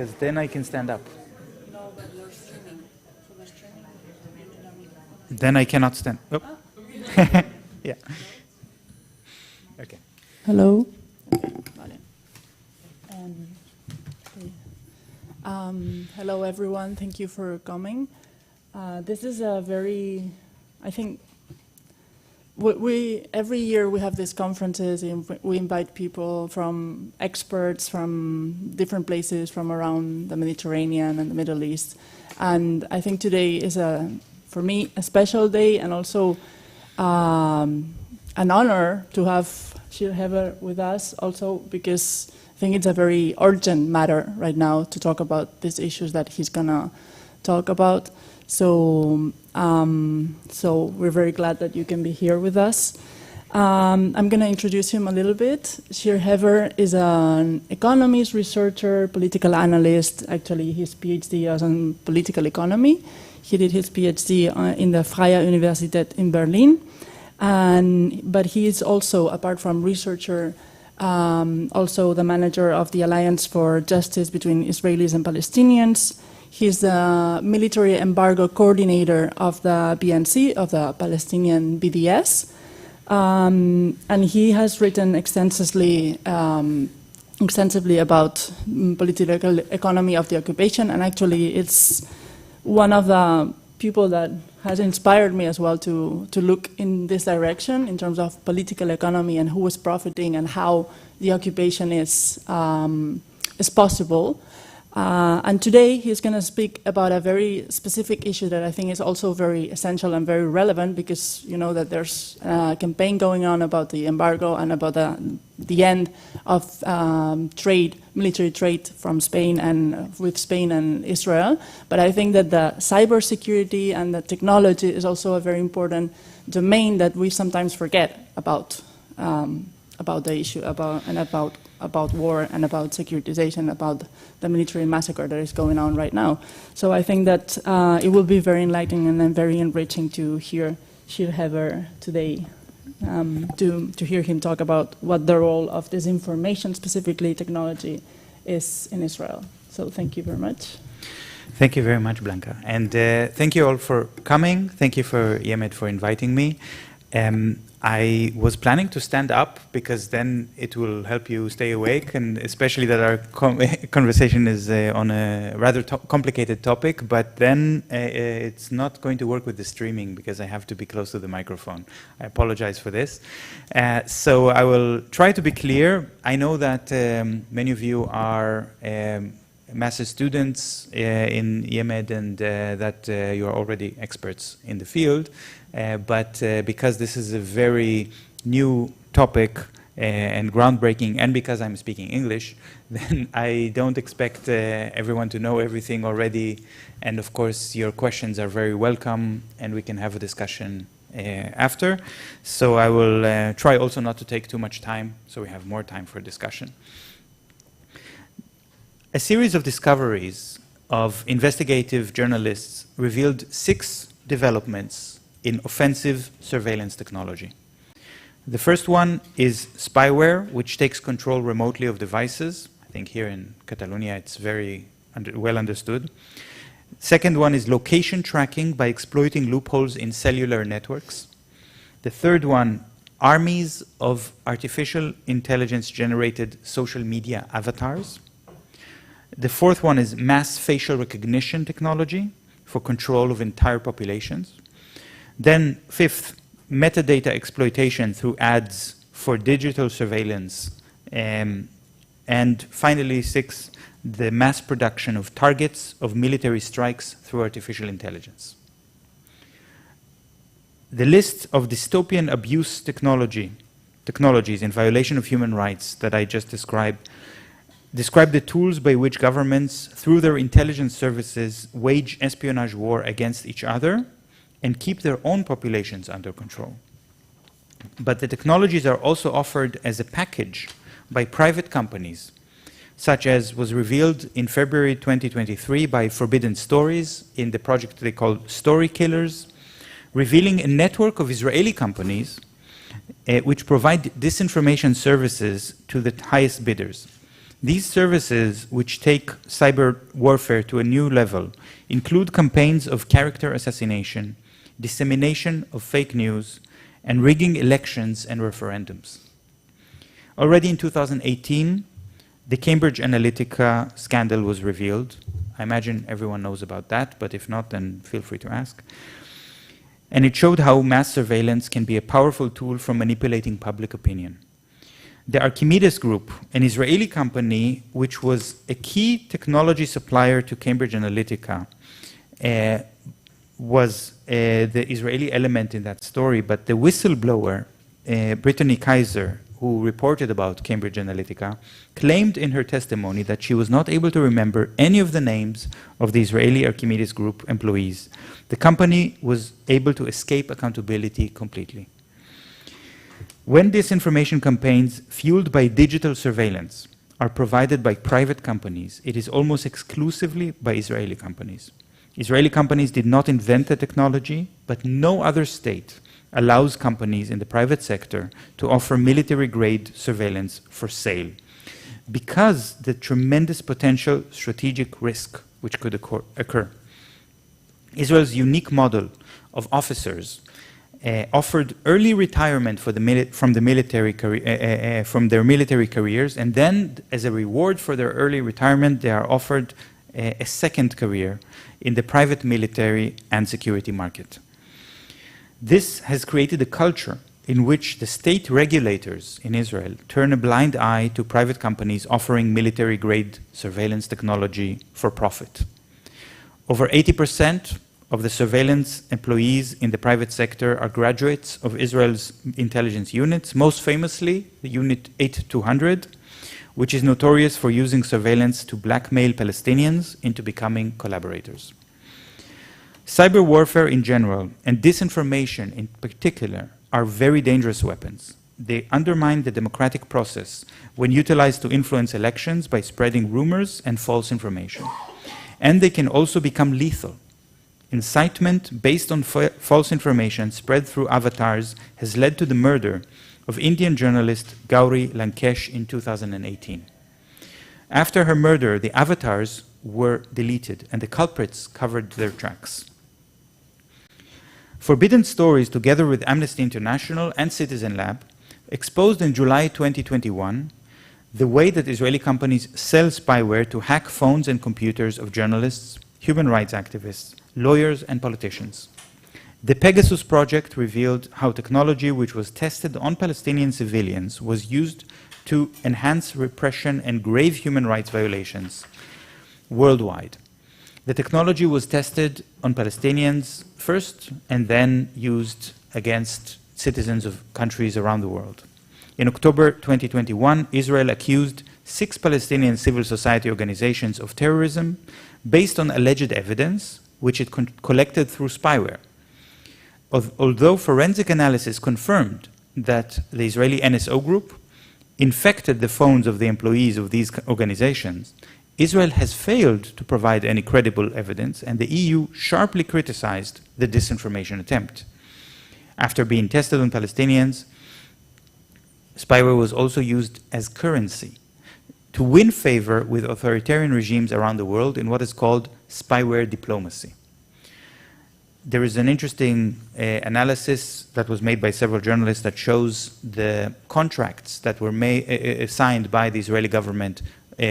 because then I can stand up. No, but you're streaming. So the streaming. Then I cannot stand. Oh. Yeah. Okay. Hello. Hello, everyone. Thank you for coming. This is a very, I think, every year we have these conferences and we invite people from experts from different places from around the Mediterranean and the Middle East. And I think today is, for me, a special day and also an honor to have Shir Hever with us also because I think it's a very urgent matter right now to talk about these issues that he's gonna talk about. So we're very glad that you can be here with us. I'm going to introduce him a little bit. Shir Hever is an economist, researcher, political analyst. Actually, his PhD was on political economy. He did his PhD in the Freie Universität in Berlin. But he is also, apart from researcher, also the manager of the Alliance for Justice between Israelis and Palestinians. He's the military embargo coordinator of the BNC, of the Palestinian BDS. And he has written extensively about political economy of the occupation. And actually, it's one of the people that has inspired me as well to look in this direction in terms of political economy and who is profiting and how the occupation is possible. And today he's going to speak about a very specific issue that I think is also very essential and very relevant because you know that there's a campaign going on about the embargo and about the end of military trade from Spain and with Spain and Israel. But I think that the cybersecurity and the technology is also a very important domain that we sometimes forget about the issue about war and about securitization, about the military massacre that is going on right now. So I think that it will be very enlightening and very enriching to hear Shir Hever today, to hear him talk about what the role of disinformation, specifically technology, is in Israel. So thank you very much. Thank you very much, Blanca. And thank you all for coming. Thank you for Yemet for inviting me. I was planning to stand up because then it will help you stay awake, and especially that our conversation is on a rather complicated topic, but then it's not going to work with the streaming because I have to be close to the microphone. I apologize for this. So I will try to be clear. I know that many of you are master's students in Yemen and that you are already experts in the field. But because this is a very new topic and groundbreaking, and because I'm speaking English, then I don't expect everyone to know everything already. And of course, your questions are very welcome, and we can have a discussion after. So I will try also not to take too much time, so we have more time for discussion. A series of discoveries of investigative journalists revealed 6 developments in offensive surveillance technology. The first one is spyware, which takes control remotely of devices. I think here in Catalonia it's very well understood. Second one is location tracking by exploiting loopholes in cellular networks. The third one, armies of artificial intelligence generated social media avatars. The fourth one is mass facial recognition technology for control of entire populations. Then fifth, metadata exploitation through ads for digital surveillance. And finally, sixth, the mass production of targets of military strikes through artificial intelligence. The list of dystopian abuse technologies in violation of human rights that I just described describe the tools by which governments, through their intelligence services, wage espionage war against each other and keep their own populations under control. But the technologies are also offered as a package by private companies, such as was revealed in February 2023 by Forbidden Stories in the project they call Story Killers, revealing a network of Israeli companies which provide disinformation services to the highest bidders. These services, which take cyber warfare to a new level, include campaigns of character assassination, dissemination of fake news, and rigging elections and referendums. Already in 2018, the Cambridge Analytica scandal was revealed. I imagine everyone knows about that, but if not, then feel free to ask. And it showed how mass surveillance can be a powerful tool for manipulating public opinion. The Archimedes Group, an Israeli company which was a key technology supplier to Cambridge Analytica, was the Israeli element in that story, but the whistleblower, Brittany Kaiser, who reported about Cambridge Analytica, claimed in her testimony that she was not able to remember any of the names of the Israeli Archimedes Group employees. The company was able to escape accountability completely. When disinformation campaigns fueled by digital surveillance are provided by private companies, it is almost exclusively by Israeli companies. Israeli companies did not invent the technology, but no other state allows companies in the private sector to offer military-grade surveillance for sale, because the tremendous potential strategic risk which could occur. Israel's unique model of officers offered early retirement for from their military careers, and then, as a reward for their early retirement, they are offered a second career in the private military and security market. This has created a culture in which the state regulators in Israel turn a blind eye to private companies offering military-grade surveillance technology for profit. Over 80% of the surveillance employees in the private sector are graduates of Israel's intelligence units, most famously the Unit 8200, which is notorious for using surveillance to blackmail Palestinians into becoming collaborators. Cyber warfare in general, and disinformation in particular, are very dangerous weapons. They undermine the democratic process when utilized to influence elections by spreading rumors and false information. And they can also become lethal. Incitement based on false information spread through avatars has led to the murder of Indian journalist Gauri Lankesh in 2018. After her murder, the avatars were deleted and the culprits covered their tracks. Forbidden Stories, together with Amnesty International and Citizen Lab, exposed in July 2021 the way that Israeli companies sell spyware to hack phones and computers of journalists, human rights activists, lawyers, and politicians. The Pegasus project revealed how technology which was tested on Palestinian civilians was used to enhance repression and grave human rights violations worldwide. The technology was tested on Palestinians first and then used against citizens of countries around the world. In October 2021, Israel accused 6 Palestinian civil society organizations of terrorism based on alleged evidence which it collected through spyware. Although forensic analysis confirmed that the Israeli NSO group infected the phones of the employees of these organizations, Israel has failed to provide any credible evidence, and the EU sharply criticized the disinformation attempt. After being tested on Palestinians, spyware was also used as currency to win favor with authoritarian regimes around the world in what is called spyware diplomacy. There is an interesting analysis that was made by several journalists that shows the contracts that were signed by the Israeli government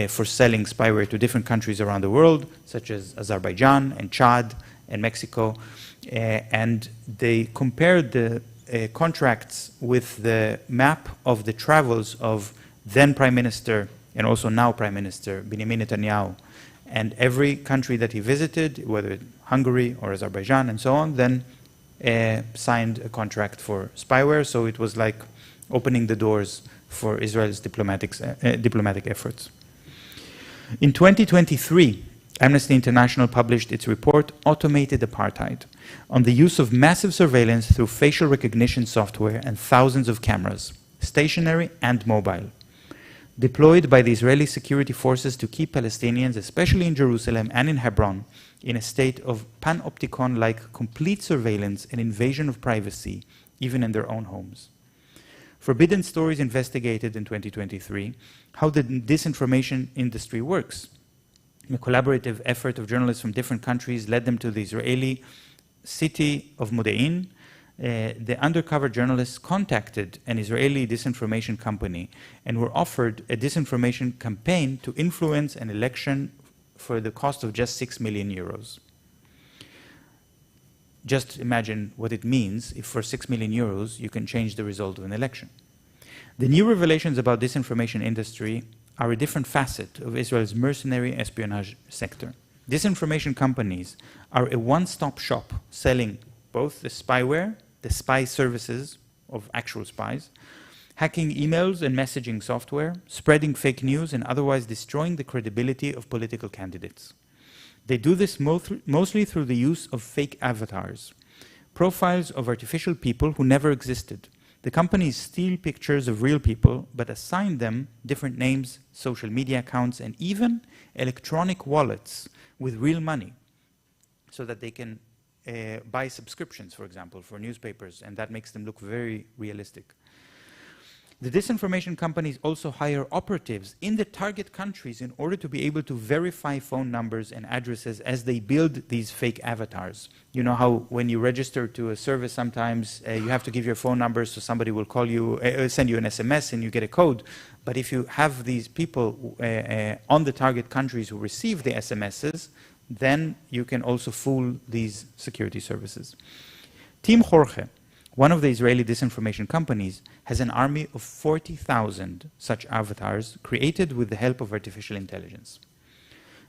for selling spyware to different countries around the world, such as Azerbaijan and Chad and Mexico. And they compared the contracts with the map of the travels of then Prime Minister and also now Prime Minister Benjamin Netanyahu. And every country that he visited, whether Hungary or Azerbaijan and so on, then signed a contract for spyware. So it was like opening the doors for Israel's diplomatic efforts. In 2023, Amnesty International published its report, Automated Apartheid, on the use of massive surveillance through facial recognition software and thousands of cameras, stationary and mobile, deployed by the Israeli security forces to keep Palestinians, especially in Jerusalem and in Hebron, in a state of panopticon-like complete surveillance and invasion of privacy, even in their own homes. Forbidden Stories investigated in 2023 how the disinformation industry works. A collaborative effort of journalists from different countries led them to the Israeli city of Modi'in. The undercover journalists contacted an Israeli disinformation company and were offered a disinformation campaign to influence an election for the cost of just 6 million euros. Just imagine what it means if for 6 million euros you can change the result of an election. The new revelations about disinformation industry are a different facet of Israel's mercenary espionage sector. Disinformation companies are a one-stop shop selling both the spyware, the spy services of actual spies, hacking emails and messaging software, spreading fake news, and otherwise destroying the credibility of political candidates. They do this mostly through the use of fake avatars, profiles of artificial people who never existed. The companies steal pictures of real people, but assign them different names, social media accounts, and even electronic wallets with real money, so that they can buy subscriptions, for example, for newspapers, and that makes them look very realistic. The disinformation companies also hire operatives in the target countries in order to be able to verify phone numbers and addresses as they build these fake avatars. You know how when you register to a service sometimes you have to give your phone number so somebody will call you, send you an SMS and you get a code. But if you have these people on the target countries who receive the SMSs, then you can also fool these security services. Team Jorge, one of the Israeli disinformation companies, has an army of 40,000 such avatars created with the help of artificial intelligence.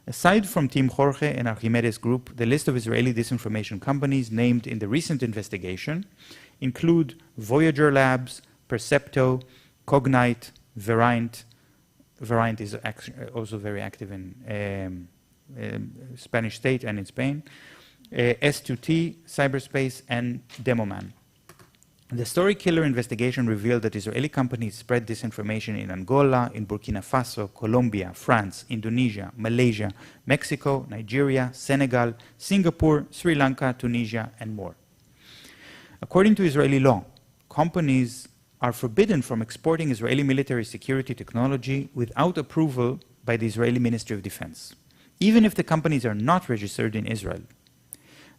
Aside from Team Jorge and Archimedes Group, the list of Israeli disinformation companies named in the recent investigation include Voyager Labs, Percepto, Cognite, Verint. Verint is also very active in Spanish state and in Spain, S2T, Cyberspace, and Demoman. The Story Killer investigation revealed that Israeli companies spread disinformation in Angola, in Burkina Faso, Colombia, France, Indonesia, Malaysia, Mexico, Nigeria, Senegal, Singapore, Sri Lanka, Tunisia, and more. According to Israeli law, companies are forbidden from exporting Israeli military security technology without approval by the Israeli Ministry of Defense, even if the companies are not registered in Israel.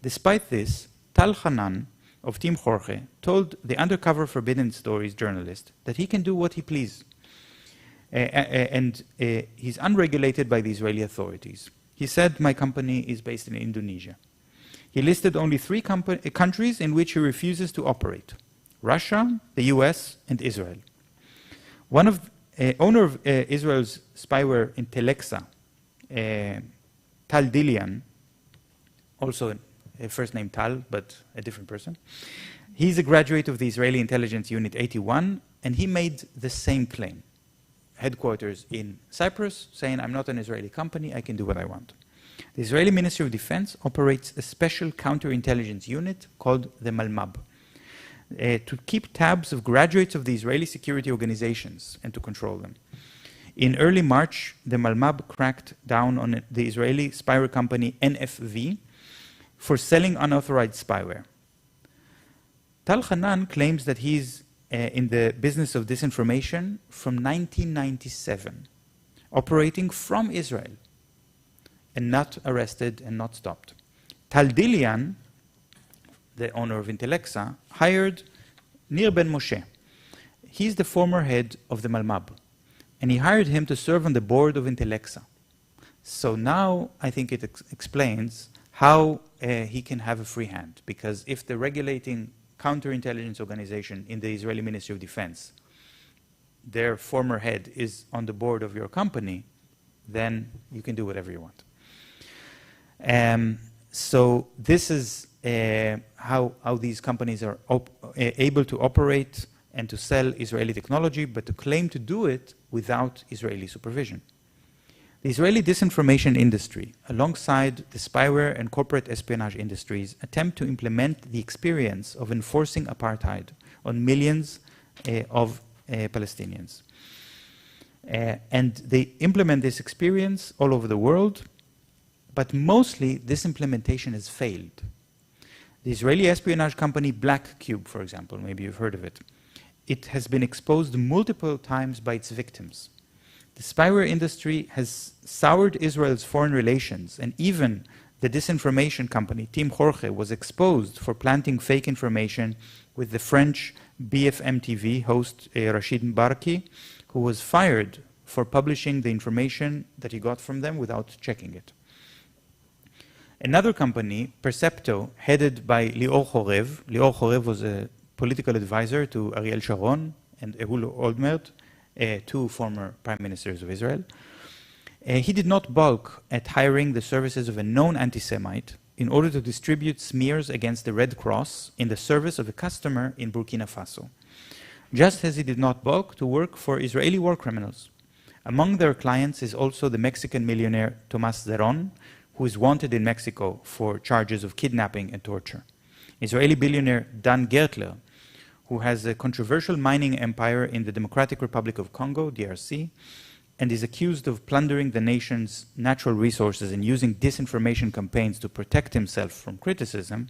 Despite this, Tal Hanan of Team Jorge told the undercover Forbidden Stories journalist that he can do what he please, and he's unregulated by the Israeli authorities. He said, "My company is based in Indonesia." He listed only 3 countries in which he refuses to operate: Russia, the US, and Israel. One of owner of Israel's spyware Intelexa, Tal Dilian, also first name Tal, but a different person. He's a graduate of the Israeli Intelligence Unit 81, and he made the same claim. Headquarters in Cyprus, saying, "I'm not an Israeli company, I can do what I want." The Israeli Ministry of Defense operates a special counterintelligence unit called the Malmab to keep tabs of graduates of the Israeli security organizations and to control them. In early March, the Malmab cracked down on the Israeli spyware company NFV for selling unauthorized spyware. Tal Hanan claims that he's in the business of disinformation from 1997, operating from Israel, and not arrested and not stopped. Tal Dilian, the owner of Intelexa, hired Nir Ben Moshe. He's the former head of the Malmab, and he hired him to serve on the board of Intelexa. So now I think it explains how he can have a free hand, because if the regulating counterintelligence organization in the Israeli Ministry of Defense, their former head is on the board of your company, then you can do whatever you want. So this is how these companies are able to operate and to sell Israeli technology, but to claim to do it without Israeli supervision. The Israeli disinformation industry, alongside the spyware and corporate espionage industries, attempt to implement the experience of enforcing apartheid on millions of Palestinians. And they implement this experience all over the world, but mostly this implementation has failed. The Israeli espionage company Black Cube, for example, maybe you've heard of it, it has been exposed multiple times by its victims. The spyware industry has soured Israel's foreign relations, and even the disinformation company Team Jorge was exposed for planting fake information with the French BFM TV host Rashid Mbarki, who was fired for publishing the information that he got from them without checking it. Another company, Percepto, headed by Lior Horev. Lior Horev was a political advisor to Ariel Sharon and Ehud Olmert, two former prime ministers of Israel. He did not balk at hiring the services of a known anti-Semite in order to distribute smears against the Red Cross in the service of a customer in Burkina Faso, just as he did not balk to work for Israeli war criminals. Among their clients is also the Mexican millionaire Tomas Zeron, who is wanted in Mexico for charges of kidnapping and torture. Israeli billionaire Dan Gertler, who has a controversial mining empire in the Democratic Republic of Congo, DRC, and is accused of plundering the nation's natural resources and using disinformation campaigns to protect himself from criticism,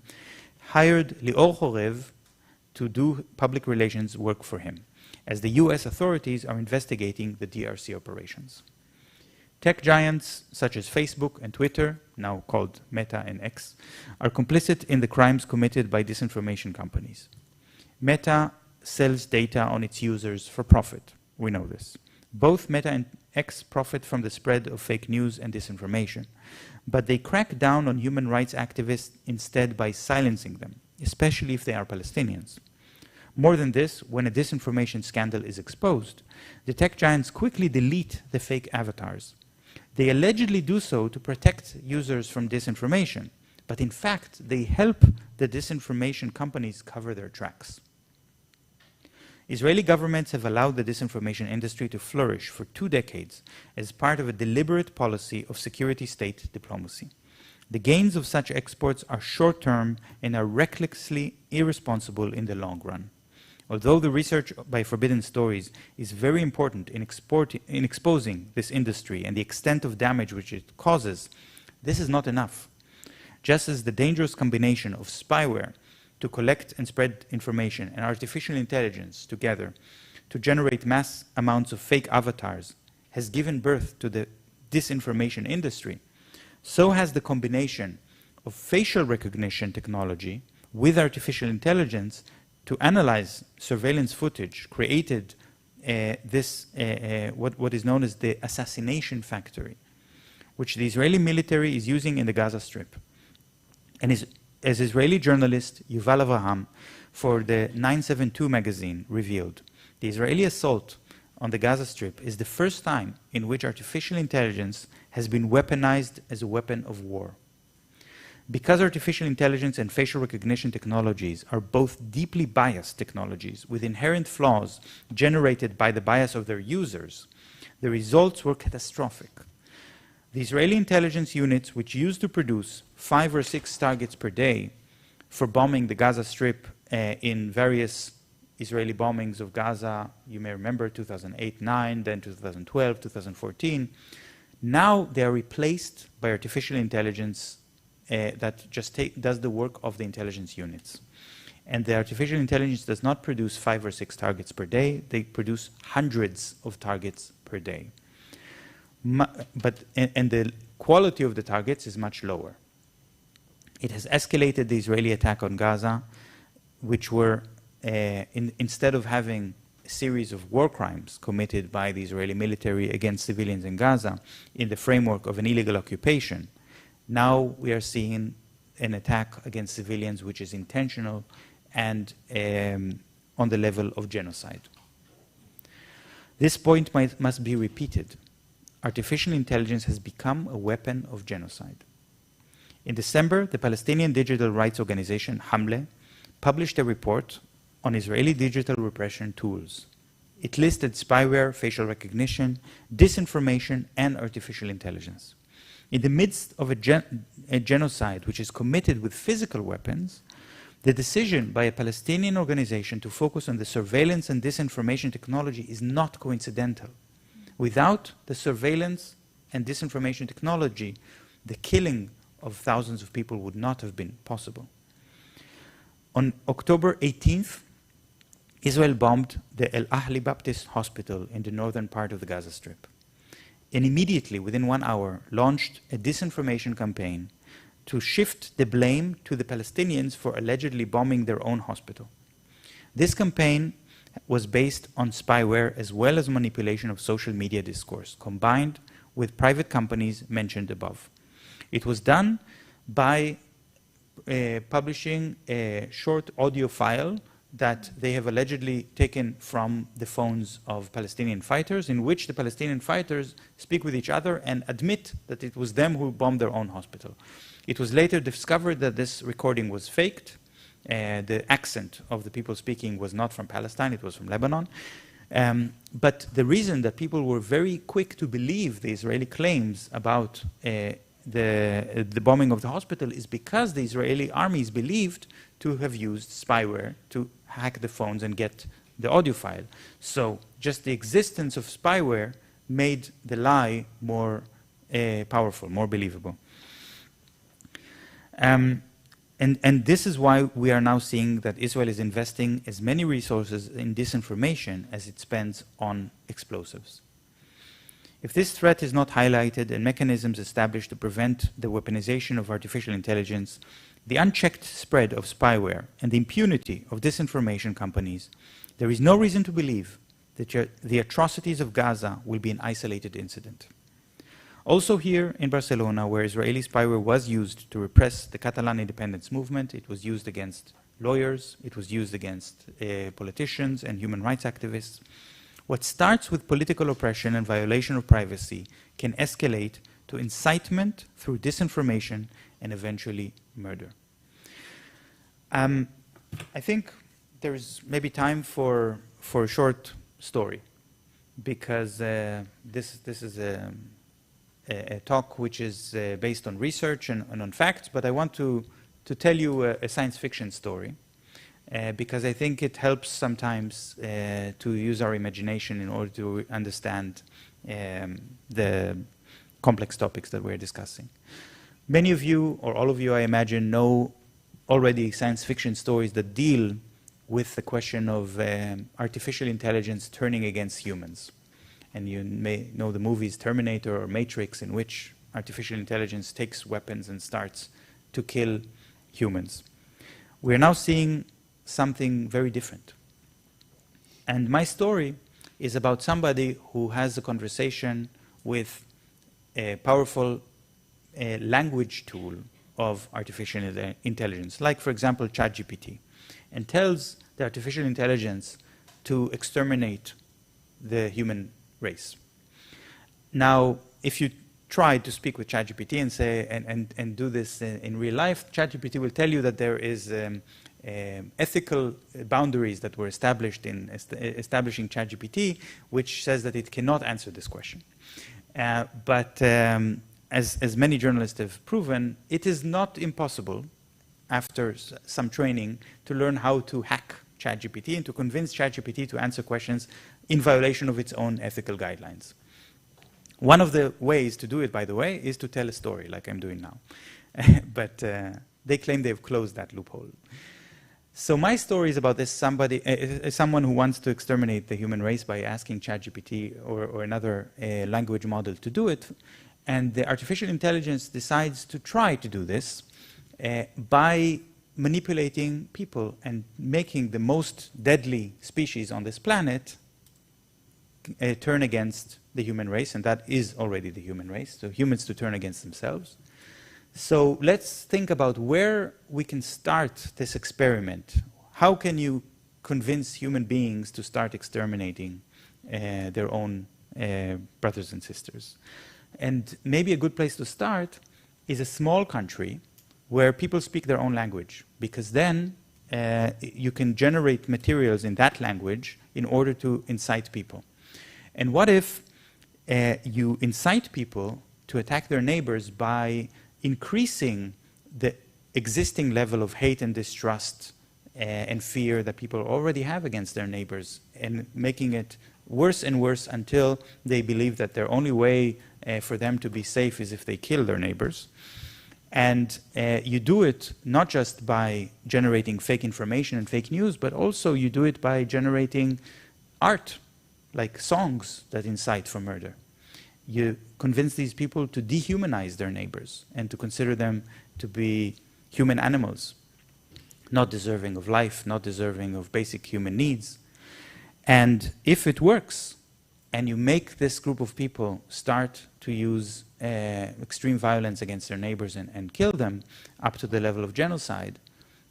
hired Lior Horev to do public relations work for him, as the US authorities are investigating the DRC operations. Tech giants such as Facebook and Twitter, now called Meta and X, are complicit in the crimes committed by disinformation companies. Meta sells data on its users for profit. We know this. Both Meta and X profit from the spread of fake news and disinformation, but they crack down on human rights activists instead by silencing them, especially if they are Palestinians. More than this, when a disinformation scandal is exposed, the tech giants quickly delete the fake avatars. They allegedly do so to protect users from disinformation, but in fact, they help the disinformation companies cover their tracks. Israeli governments have allowed the disinformation industry to flourish for 2 decades as part of a deliberate policy of security state diplomacy. The gains of such exports are short-term and are recklessly irresponsible in the long run. Although the research by Forbidden Stories is very important in exposing this industry and the extent of damage which it causes, this is not enough. Just as the dangerous combination of spyware to collect and spread information and artificial intelligence together to generate mass amounts of fake avatars has given birth to the disinformation industry, so has the combination of facial recognition technology with artificial intelligence to analyze surveillance footage created what is known as the assassination factory, which the Israeli military is using in the Gaza Strip. And as Israeli journalist Yuval Avraham for the 972 magazine revealed, the Israeli assault on the Gaza Strip is the first time in which artificial intelligence has been weaponized as a weapon of war. Because artificial intelligence and facial recognition technologies are both deeply biased technologies with inherent flaws generated by the bias of their users, the results were catastrophic. The Israeli intelligence units, which used to produce 5 or 6 targets per day for bombing the Gaza Strip in various Israeli bombings of Gaza, you may remember 2008-9, then 2012, 2014, now they are replaced by artificial intelligence that just does the work of the intelligence units. And the artificial intelligence does not produce 5 or 6 targets per day, they produce hundreds of targets per day. And the quality of the targets is much lower. It has escalated the Israeli attack on Gaza, which were, instead of having a series of war crimes committed by the Israeli military against civilians in Gaza in the framework of an illegal occupation, now we are seeing an attack against civilians which is intentional and on the level of genocide. This point must be repeated. Artificial intelligence has become a weapon of genocide. In December, the Palestinian digital rights organization, Hamle, published a report on Israeli digital repression tools. It listed spyware, facial recognition, disinformation, and artificial intelligence. In the midst of a genocide which is committed with physical weapons, the decision by a Palestinian organization to focus on the surveillance and disinformation technology is not coincidental. Without the surveillance and disinformation technology, the killing of thousands of people would not have been possible. On October 18th, Israel bombed the El Ahli Baptist Hospital in the northern part of the Gaza Strip, and immediately, within 1 hour, launched a disinformation campaign to shift the blame to the Palestinians for allegedly bombing their own hospital. This campaign was based on spyware as well as manipulation of social media discourse, combined with private companies mentioned above. It was done by publishing a short audio file that they have allegedly taken from the phones of Palestinian fighters, in which the Palestinian fighters speak with each other and admit that it was them who bombed their own hospital. It was later discovered that this recording was faked. The accent of the people speaking was not from Palestine, it was from Lebanon. But the reason that people were very quick to believe the Israeli claims about the bombing of the hospital is because the Israeli armies believed to have used spyware to hack the phones and get the audio file. So just the existence of spyware made the lie more powerful, more believable. And this is why we are now seeing that Israel is investing as many resources in disinformation as it spends on explosives. If this threat is not highlighted and mechanisms established to prevent the weaponization of artificial intelligence, the unchecked spread of spyware, and the impunity of disinformation companies, there is no reason to believe that the atrocities of Gaza will be an isolated incident. Also here in Barcelona, where Israeli spyware was used to repress the Catalan independence movement, it was used against lawyers, it was used against politicians and human rights activists. What starts with political oppression and violation of privacy can escalate to incitement through disinformation and eventually murder. I think there is maybe time for a short story, because this is a talk which is based on research and on facts, but I want to tell you a science fiction story, because I think it helps sometimes to use our imagination in order to understand the complex topics that we're discussing. Many of you, or all of you, I imagine, know already science fiction stories that deal with the question of artificial intelligence turning against humans. And you may know the movies Terminator or Matrix, in which artificial intelligence takes weapons and starts to kill humans. We're now seeing something very different. And my story is about somebody who has a conversation with a powerful language tool of artificial intelligence, like, for example, ChatGPT, and tells the artificial intelligence to exterminate the human race. Now, if you try to speak with ChatGPT and say and do this in real life, ChatGPT will tell you that there is ethical boundaries that were established in establishing ChatGPT, which says that it cannot answer this question. But as many journalists have proven, it is not impossible, after some training, to learn how to hack ChatGPT and to convince ChatGPT to answer questions in violation of its own ethical guidelines. One of the ways to do it, by the way, is to tell a story, like I'm doing now. But they claim they've closed that loophole. So my story is about this someone who wants to exterminate the human race by asking ChatGPT or another language model to do it. And the artificial intelligence decides to try to do this by manipulating people and making the most deadly species on this planet turn against the human race, and that is already the human race, so humans to turn against themselves. So let's think about where we can start this experiment. How can you convince human beings to start exterminating their own brothers and sisters? And maybe a good place to start is a small country where people speak their own language, because then you can generate materials in that language in order to incite people. And what if you incite people to attack their neighbors by increasing the existing level of hate and distrust and fear that people already have against their neighbors, and making it worse and worse until they believe that their only way for them to be safe is if they kill their neighbors? And you do it not just by generating fake information and fake news, but also you do it by generating art, like songs that incite for murder. You convince these people to dehumanize their neighbors and to consider them to be human animals, not deserving of life, not deserving of basic human needs. And if it works, and you make this group of people start to use extreme violence against their neighbors and kill them up to the level of genocide,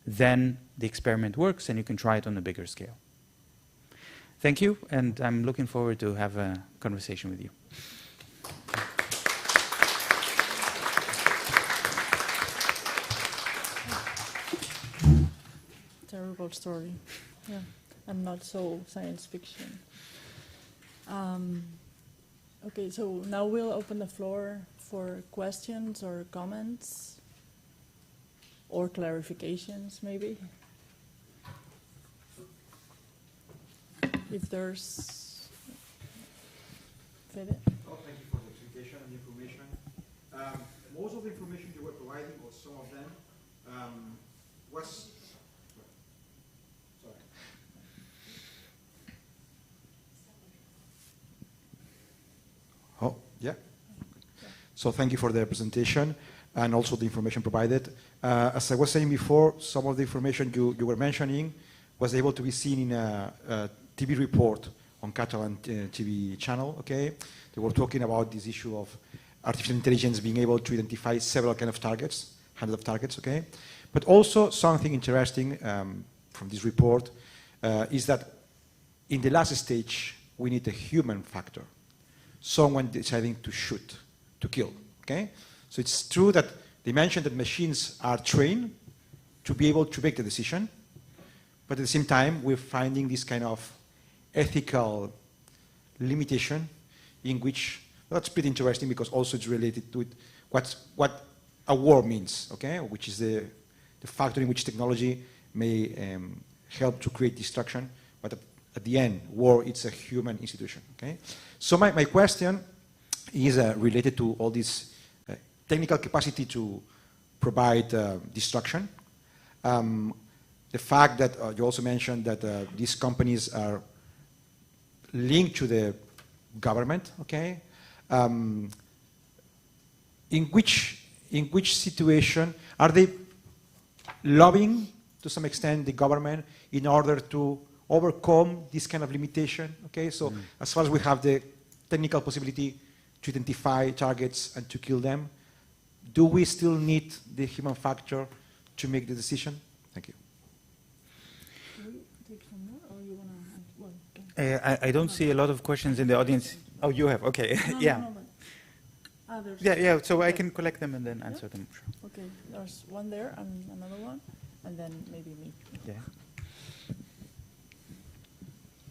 then the experiment works and you can try it on a bigger scale. Thank you, and I'm looking forward to have a conversation with you. Terrible story, yeah, and not so science fiction. Okay, so now we'll open the floor for questions or comments or clarifications, maybe. If there's... Fede? Oh, thank you for the presentation and the information. Most of the information you were providing, or some of them, was... Sorry. Oh, yeah. So thank you for the presentation and also the information provided. As I was saying before, some of the information you were mentioning was able to be seen in a TV report on Catalan TV channel, okay? They were talking about this issue of artificial intelligence being able to identify several kind of targets, hundreds of targets, okay? But also something interesting from this report is that in the last stage, we need a human factor. Someone deciding to shoot, to kill, okay? So it's true that they mentioned that machines are trained to be able to make the decision, but at the same time, we're finding this kind of ethical limitation in which, well, that's pretty interesting because also it's related to what a war means, okay? Which is the factor in which technology may help to create destruction, but at the end, war, it's a human institution, okay? So my question is related to all this technical capacity to provide destruction. The fact that you also mentioned that these companies are linked to the government, okay? In which situation are they lobbying to some extent the government in order to overcome this kind of limitation, okay? So as far as we have the technical possibility to identify targets and to kill them, do we still need the human factor to make the decision? Thank you. I don't see a lot of questions in the audience. Oh, you have, okay. No, yeah. no, but, Yeah, so okay. I can collect them and then answer them. Sure. Okay, there's one there and another one, and then maybe me. Yeah.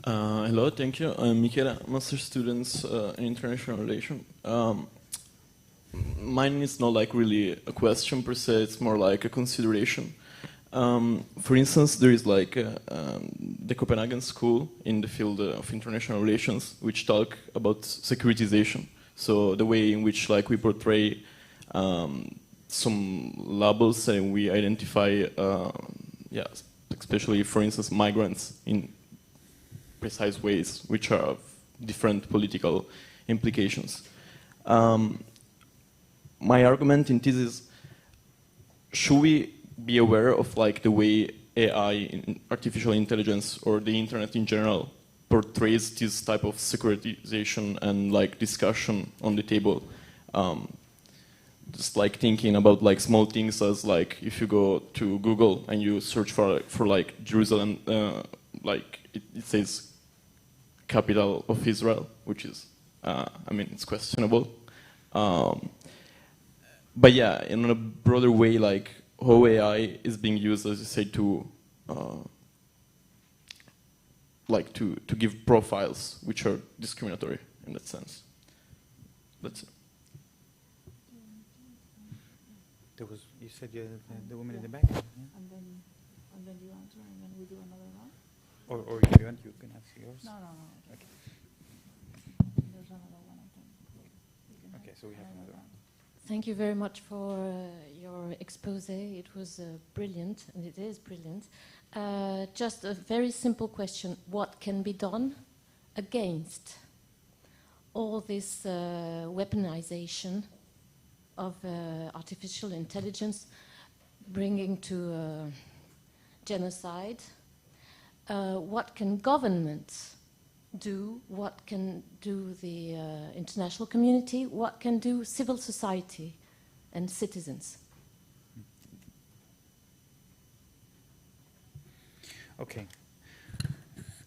Hello, thank you. I'm Michele, master student in international relations. Mine is not like really a question per se, it's more like a consideration. For instance, there is like the Copenhagen School in the field of international relations, which talk about securitization. So the way in which like we portray some labels and we identify, yeah, especially for instance migrants in precise ways, which are of different political implications. My argument in this is, should we be aware of like the way AI, artificial intelligence, or the internet in general portrays this type of securitization and like discussion on the table? Just like thinking about like small things as like if you go to Google and you search for like Jerusalem, like it says capital of Israel, which is, I mean, it's questionable. But yeah, in a broader way, like how AI is being used, as you say, to like to give profiles which are discriminatory in that sense. That's it. There was, you said the woman in the back? Yeah. And then you answer, and then we do another round? Or if you want, you can ask yours. No. Okay. There's another one, I think. Okay, so we have another round. Thank you very much for your expose. It was brilliant, and it is brilliant. Just a very simple question. What can be done against all this weaponization of artificial intelligence bringing to genocide? What can governments do? What can do the international community? What can do civil society and citizens? Okay.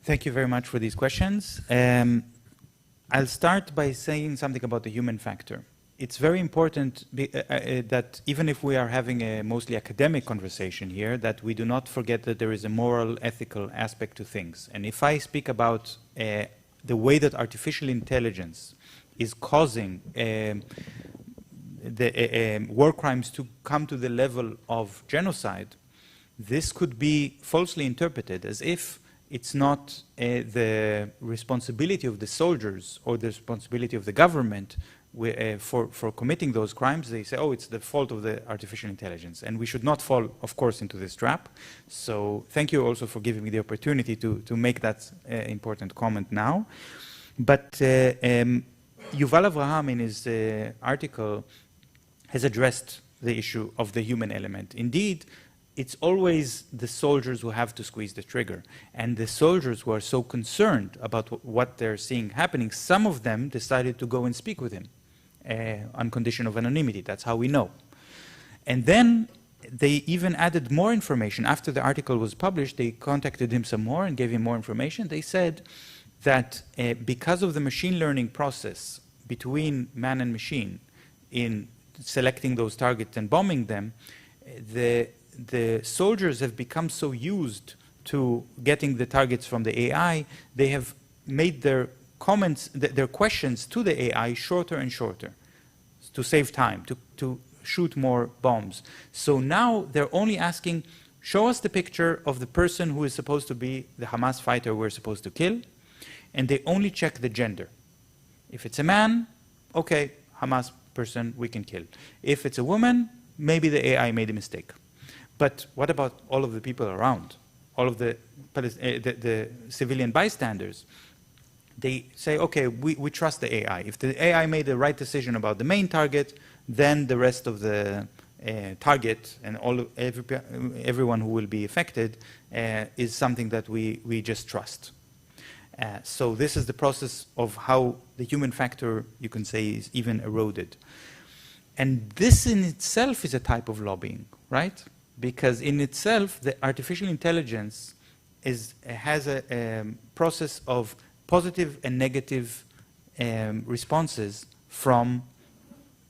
Thank you very much for these questions. I'll start by saying something about the human factor. It's very important that even if we are having a mostly academic conversation here, that we do not forget that there is a moral, ethical aspect to things. And if I speak about the way that artificial intelligence is causing the war crimes to come to the level of genocide, this could be falsely interpreted as if it's not the responsibility of the soldiers or the responsibility of the government for committing those crimes. They say, oh, it's the fault of the artificial intelligence. And we should not fall, of course, into this trap. So thank you also for giving me the opportunity to make that important comment now. But Yuval Avraham, in his article, has addressed the issue of the human element. Indeed, it's always the soldiers who have to squeeze the trigger. And the soldiers who are so concerned about what they're seeing happening, some of them decided to go and speak with him on condition of anonymity. That's how we know. And then they even added more information. After the article was published, they contacted him some more and gave him more information. They said that because of the machine learning process between man and machine in selecting those targets and bombing them, the soldiers have become so used to getting the targets from the AI, they have made their comments, their questions to the AI shorter and shorter to save time, to shoot more bombs. So now they're only asking, show us the picture of the person who is supposed to be the Hamas fighter we're supposed to kill, and they only check the gender. If it's a man, okay, Hamas person we can kill. If it's a woman, maybe the AI made a mistake. But what about all of the people around? All of the civilian bystanders? They say, okay, we trust the AI. If the AI made the right decision about the main target, then the rest of the target and everyone who will be affected is something that we just trust. So this is the process of how the human factor, you can say, is even eroded. And this in itself is a type of lobbying, right? Because in itself, the artificial intelligence has a process of positive and negative responses from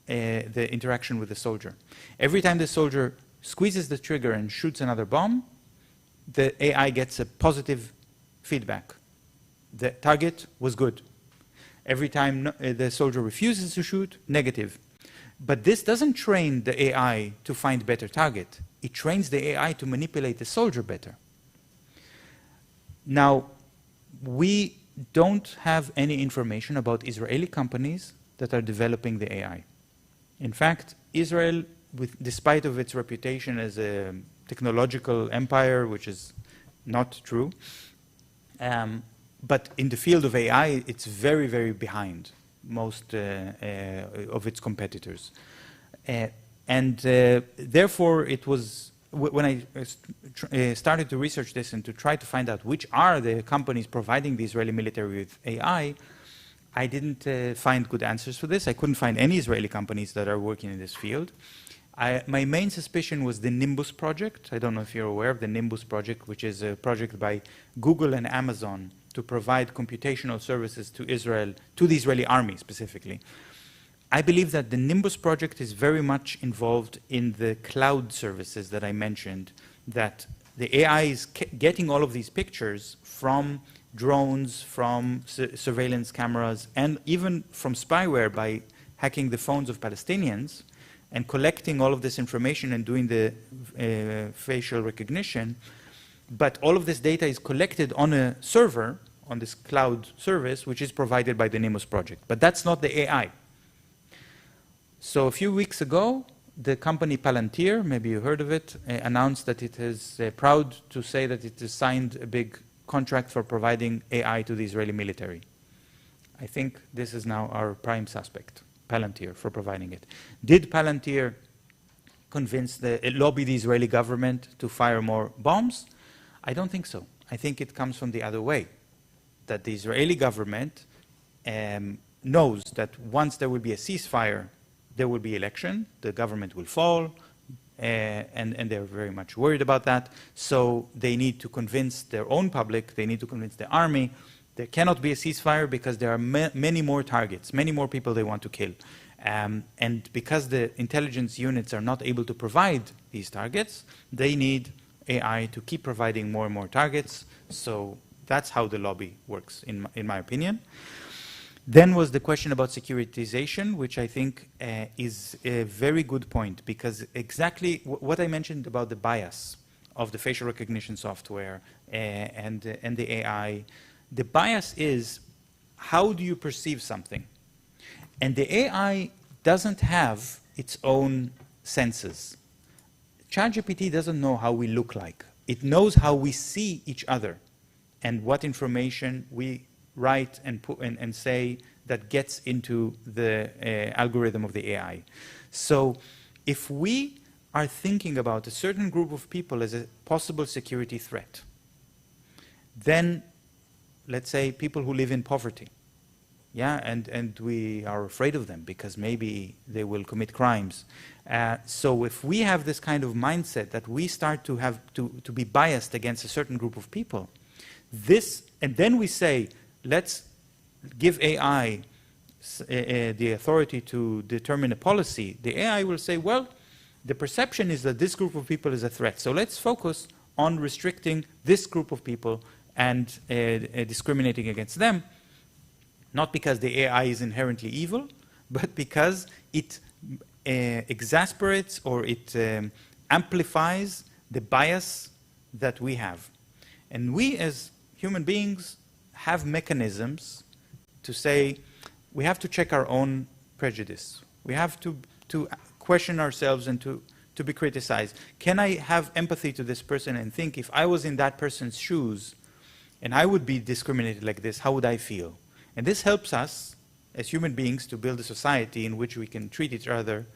the interaction with the soldier. Every time the soldier squeezes the trigger and shoots another bomb, the AI gets a positive feedback. The target was good. Every time the soldier refuses to shoot, negative. But this doesn't train the AI to find better target. It trains the AI to manipulate the soldier better. Now, we don't have any information about Israeli companies that are developing the AI. In fact, Israel, despite of its reputation as a technological empire, which is not true, but in the field of AI, it's very, very behind most of its competitors. Therefore, it was, when I started to research this and to try to find out which are the companies providing the Israeli military with AI, I didn't find good answers for this. I couldn't find any Israeli companies that are working in this field. My main suspicion was the Nimbus project. I don't know if you're aware of the Nimbus project, which is a project by Google and Amazon to provide computational services to Israel, to the Israeli army specifically. I believe that the Nimbus project is very much involved in the cloud services that I mentioned, that the AI is getting all of these pictures from drones, from surveillance cameras, and even from spyware by hacking the phones of Palestinians and collecting all of this information and doing the facial recognition. But all of this data is collected on a server, on this cloud service, which is provided by the Nimbus project. But that's not the AI. So a few weeks ago, the company Palantir, maybe you heard of it, announced that it is proud to say that it has signed a big contract for providing AI to the Israeli military. I think this is now our prime suspect, Palantir, for providing it. Did Palantir lobby the Israeli government to fire more bombs? I don't think so. I think it comes from the other way, that the Israeli government knows that once there will be a ceasefire, there will be election, the government will fall, and they're very much worried about that. So they need to convince their own public, they need to convince the army. There cannot be a ceasefire because there are many more targets, many more people they want to kill. And because the intelligence units are not able to provide these targets, they need AI to keep providing more and more targets. So that's how the lobby works, in my opinion. Then was the question about securitization, which I think is a very good point, because exactly what I mentioned about the bias of the facial recognition software and the AI, the bias is how do you perceive something? And the AI doesn't have its own senses. ChatGPT doesn't know how we look like. It knows how we see each other and what information we write and put and say that gets into the algorithm of the AI. So if we are thinking about a certain group of people as a possible security threat, then let's say people who live in poverty, yeah, and we are afraid of them because maybe they will commit crimes. So if we have this kind of mindset that we start to have to be biased against a certain group of people, and then we say, let's give AI the authority to determine a policy, the AI will say, well, the perception is that this group of people is a threat. So let's focus on restricting this group of people and discriminating against them, not because the AI is inherently evil, but because it exasperates or it amplifies the bias that we have. And we as human beings have mechanisms to say we have to check our own prejudice. We have to question ourselves and to be criticized. Can I have empathy to this person and think if I was in that person's shoes and I would be discriminated like this, how would I feel? And this helps us as human beings to build a society in which we can treat each other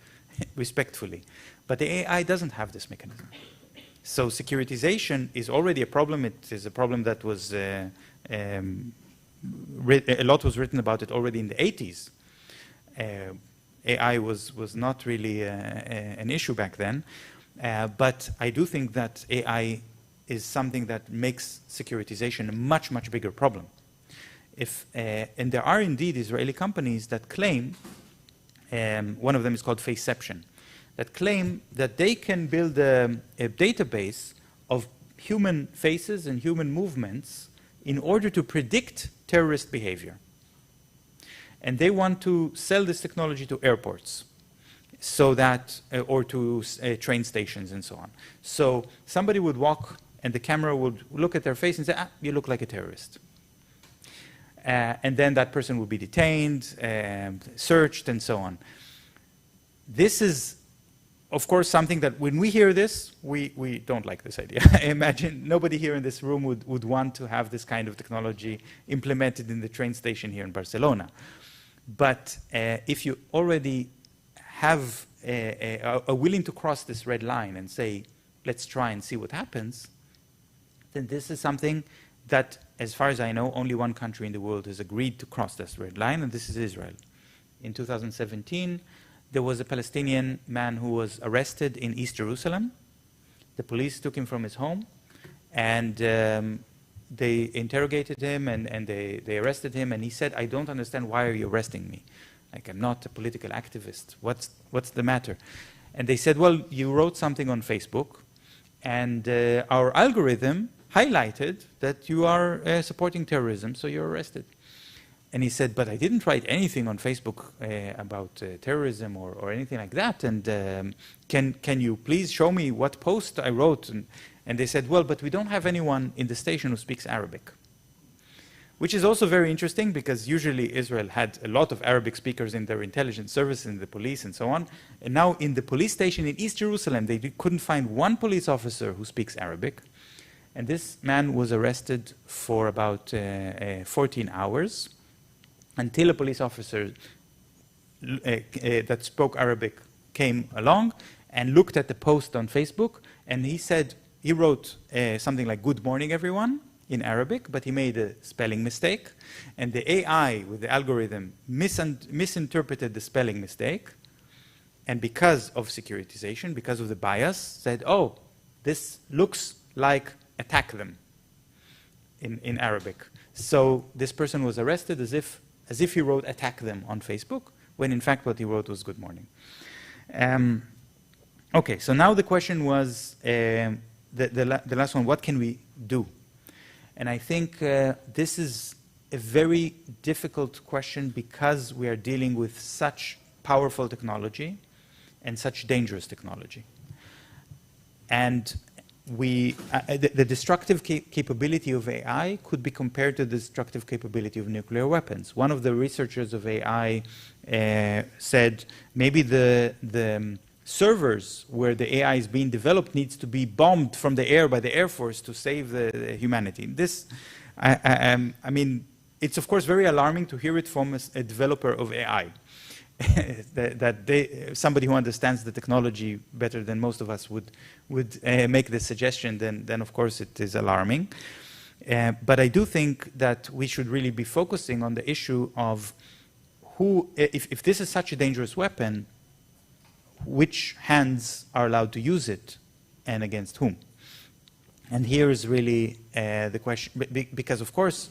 respectfully. But the AI doesn't have this mechanism. So securitization is already a problem. It is a problem that was, a lot was written about it already in the 80s. AI was not really an issue back then. But I do think that AI is something that makes securitization a much, much bigger problem. And there are indeed Israeli companies that claim, one of them is called Faceception, that claim that they can build a database of human faces and human movements in order to predict terrorist behavior. And they want to sell this technology to airports, so that, or to train stations and so on. So somebody would walk and the camera would look at their face and say, ah, you look like a terrorist. And then that person would be detained, searched, and so on. This is, of course, something that when we hear this, we don't like this idea. I imagine nobody here in this room would want to have this kind of technology implemented in the train station here in Barcelona. But if you already have are willing to cross this red line and say, let's try and see what happens, then this is something that, as far as I know, only one country in the world has agreed to cross this red line, and this is Israel. In 2017, there was a Palestinian man who was arrested in East Jerusalem. The police took him from his home, and they interrogated him, and they arrested him, and he said, I don't understand, why are you arresting me? Like, I'm not a political activist. What's the matter? And they said, well, you wrote something on Facebook, and our algorithm highlighted that you are supporting terrorism, so you're arrested. And he said, but I didn't write anything on Facebook about terrorism or anything like that, and can you please show me what post I wrote? And they said, well, but we don't have anyone in the station who speaks Arabic. which is also very interesting because usually Israel had a lot of Arabic speakers in their intelligence service, in the police and so on. And now in the police station in East Jerusalem, they couldn't find one police officer who speaks Arabic. And this man was arrested for about 14 hours until a police officer that spoke Arabic came along and looked at the post on Facebook. And he said, he wrote something like, "Good morning, everyone," in Arabic, but he made a spelling mistake. And the AI with the algorithm misinterpreted the spelling mistake. And because of securitization, because of the bias, said, "Oh, this looks like attack them," in Arabic. So this person was arrested as if he wrote "attack them" on Facebook, when in fact what he wrote was "good morning." Okay, so now the question was, the last one, what can we do? And I think this is a very difficult question because we are dealing with such powerful technology and such dangerous technology. And the destructive capability of AI could be compared to the destructive capability of nuclear weapons. One of the researchers of AI said maybe the servers where the AI is being developed needs to be bombed from the air by the Air Force to save the humanity. This, I mean, it's of course very alarming to hear it from a developer of AI. Somebody who understands the technology better than most of us would make this suggestion, then of course it is alarming. But I do think that we should really be focusing on the issue of if this is such a dangerous weapon, which hands are allowed to use it and against whom? And here is really the question, because of course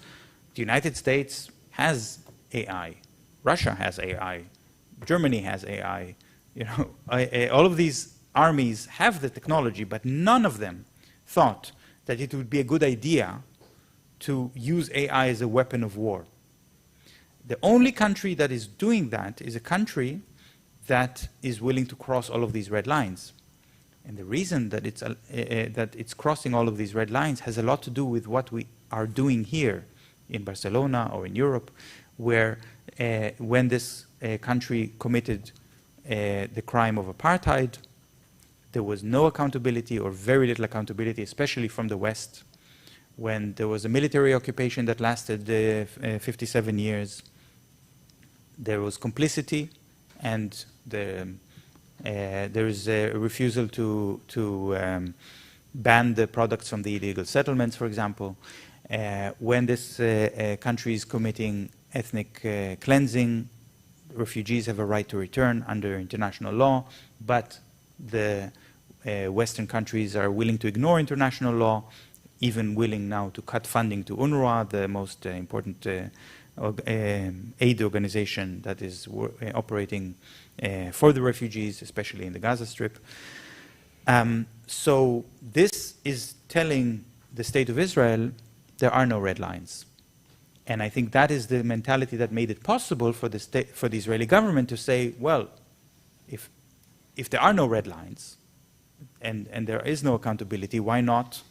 the United States has AI, Russia has AI, Germany has AI, you know, all of these armies have the technology, but none of them thought that it would be a good idea to use AI as a weapon of war. The only country that is doing that is a country that is willing to cross all of these red lines. And the reason that it's crossing all of these red lines has a lot to do with what we are doing here in Barcelona or in Europe, where when this country committed the crime of apartheid, there was no accountability or very little accountability, especially from the West. When there was a military occupation that lasted 57 years, there was complicity, and there is a refusal to ban the products from the illegal settlements, for example. When this country is committing ethnic cleansing, refugees have a right to return under international law, but the Western countries are willing to ignore international law, even willing now to cut funding to UNRWA, the most important aid organization that is operating for the refugees, especially in the Gaza Strip. So this is telling the state of Israel there are no red lines. And I think that is the mentality that made it possible for the Israeli government to say, well, if there are no red lines and there is no accountability, why not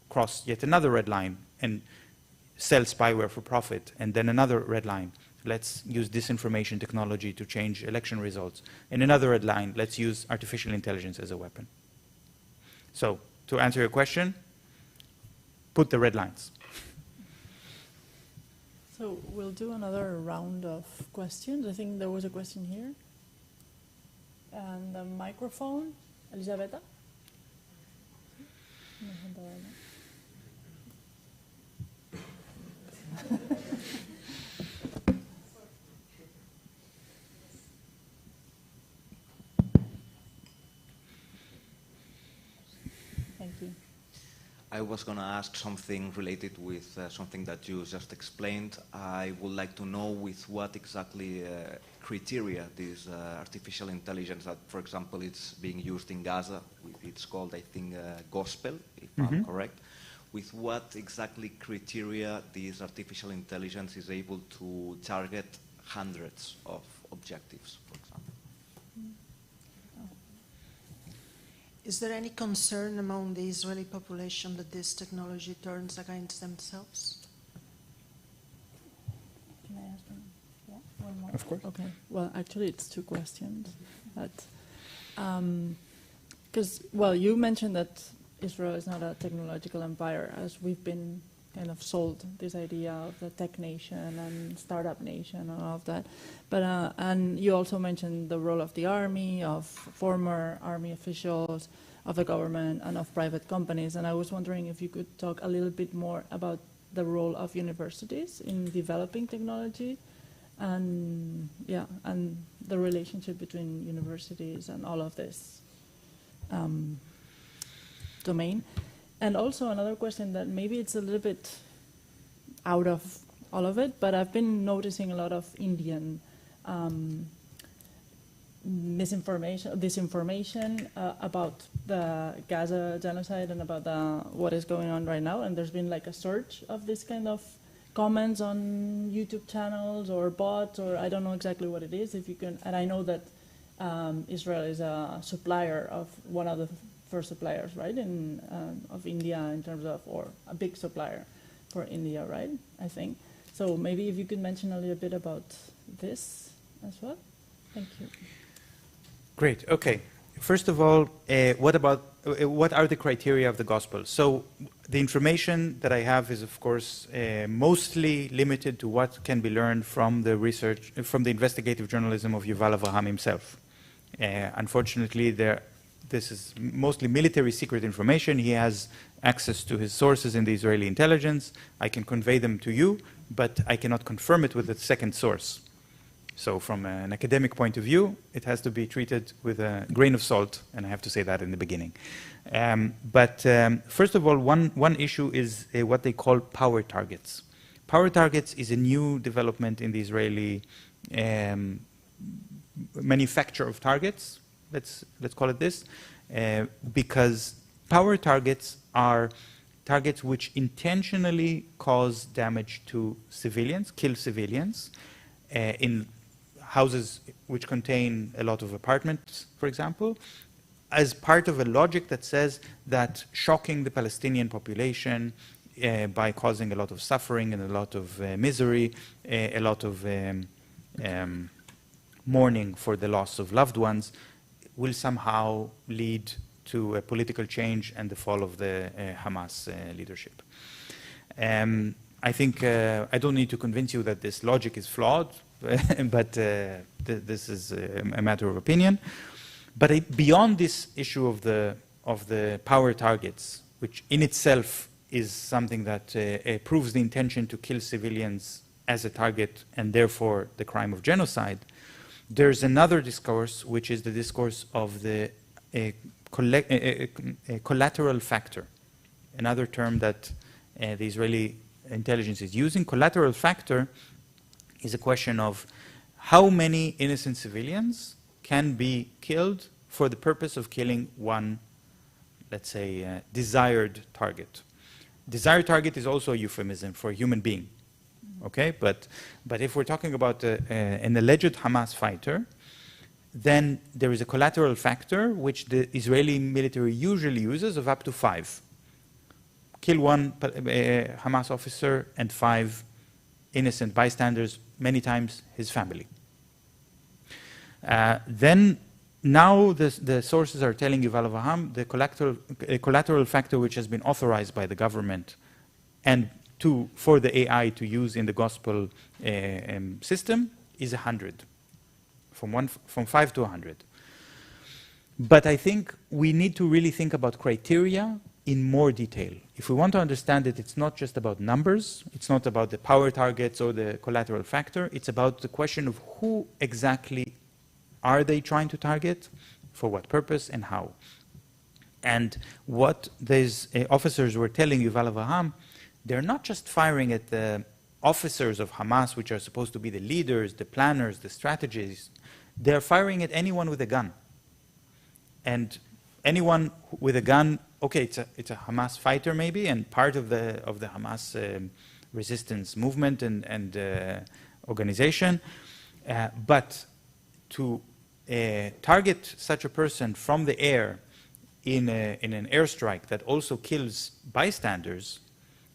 cross yet another red line and sell spyware for profit, and then another red line? Let's use disinformation technology to change election results. And another red line, let's use artificial intelligence as a weapon. So, to answer your question, put the red lines. So we'll do another round of questions. I think there was a question here. And the microphone, Elisabetta? Thank you. I was going to ask something related with something that you just explained. I would like to know with what exactly criteria this artificial intelligence that, for example, it's being used in Gaza. It's called, I think, Gospel, if I'm correct. With what exactly criteria this artificial intelligence is able to target hundreds of objectives, for example? Is there any concern among the Israeli population that this technology turns against themselves? Of course. Okay. Well, actually, it's two questions. But because, well, you mentioned that Israel is not a technological empire, as we've been kind of sold this idea of the tech nation and startup nation and all of that. But and you also mentioned the role of the army, of former army officials, of the government, and of private companies. And I was wondering if you could talk a little bit more about the role of universities in developing technology, and yeah, and the relationship between universities and all of this domain. And also another question that maybe it's a little bit out of all of it, but I've been noticing a lot of Indian disinformation about the Gaza genocide and about what is going on right now. And there's been like a surge of this kind of comments on YouTube channels or bots, or I don't know exactly what it is. If you can, and I know that Israel is a supplier of one of the first suppliers, right, of India in terms of, or a big supplier for India, right, I think. So maybe if you could mention a little bit about this as well. Thank you. Great. Okay. First of all, what are the criteria of the gospel? So the information that I have is, of course, mostly limited to what can be learned from the research, from the investigative journalism of Yuval Avraham himself. Unfortunately, this is mostly military secret information. He has access to his sources in the Israeli intelligence. I can convey them to you, but I cannot confirm it with a second source. So from an academic point of view, it has to be treated with a grain of salt, and I have to say that in the beginning. First of all, one issue is what they call power targets. Power targets is a new development in the Israeli manufacture of targets, let's call it this, because power targets are targets which intentionally cause damage to civilians, kill civilians, in houses which contain a lot of apartments, for example, as part of a logic that says that shocking the Palestinian population by causing a lot of suffering and a lot of misery, a lot of mourning for the loss of loved ones, will somehow lead to a political change and the fall of the Hamas leadership. I think I don't need to convince you that this logic is flawed, but this is a matter of opinion. But beyond this issue of the power targets, which in itself is something that proves the intention to kill civilians as a target and therefore the crime of genocide, there's another discourse, which is the discourse of the collateral factor, another term that the Israeli intelligence is using. Collateral factor is a question of how many innocent civilians can be killed for the purpose of killing one, let's say, desired target. Desired target is also a euphemism for a human being. Okay, but if we're talking about an alleged Hamas fighter, then there is a collateral factor which the Israeli military usually uses of up to 5. Kill one Hamas officer and 5 innocent bystanders, many times his family. Then now the sources are telling Yuval Avraham the collateral factor which has been authorized by the government and for the AI to use in the gospel system is 100, from 5 to 100. But I think we need to really think about criteria in more detail. If we want to understand it, it's not just about numbers, it's not about the power targets or the collateral factor, it's about the question of who exactly are they trying to target, for what purpose, and how. And what these officers were telling Yuval Avraham, they're not just firing at the officers of Hamas, which are supposed to be the leaders, the planners, the strategists. They're firing at anyone with a gun. And anyone with a gun, okay, it's a Hamas fighter maybe, and part of the Hamas resistance movement and organization. But to target such a person from the air in an airstrike that also kills bystanders,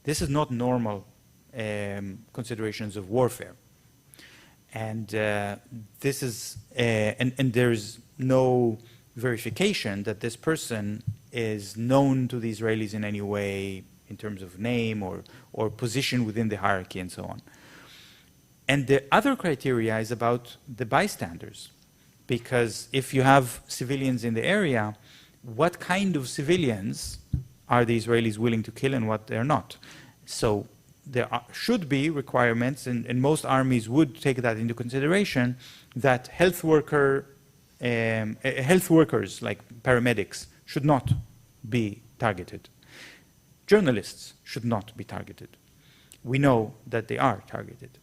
this is not normal considerations of warfare. And this is, and there's no verification that this person is known to the Israelis in any way in terms of name or position within the hierarchy and so on. And the other criteria is about the bystanders, because if you have civilians in the area, what kind of civilians are the Israelis willing to kill and what they're not? So there should be requirements, and most armies would take that into consideration, that health workers like paramedics should not be targeted. Journalists should not be targeted. We know that they are targeted.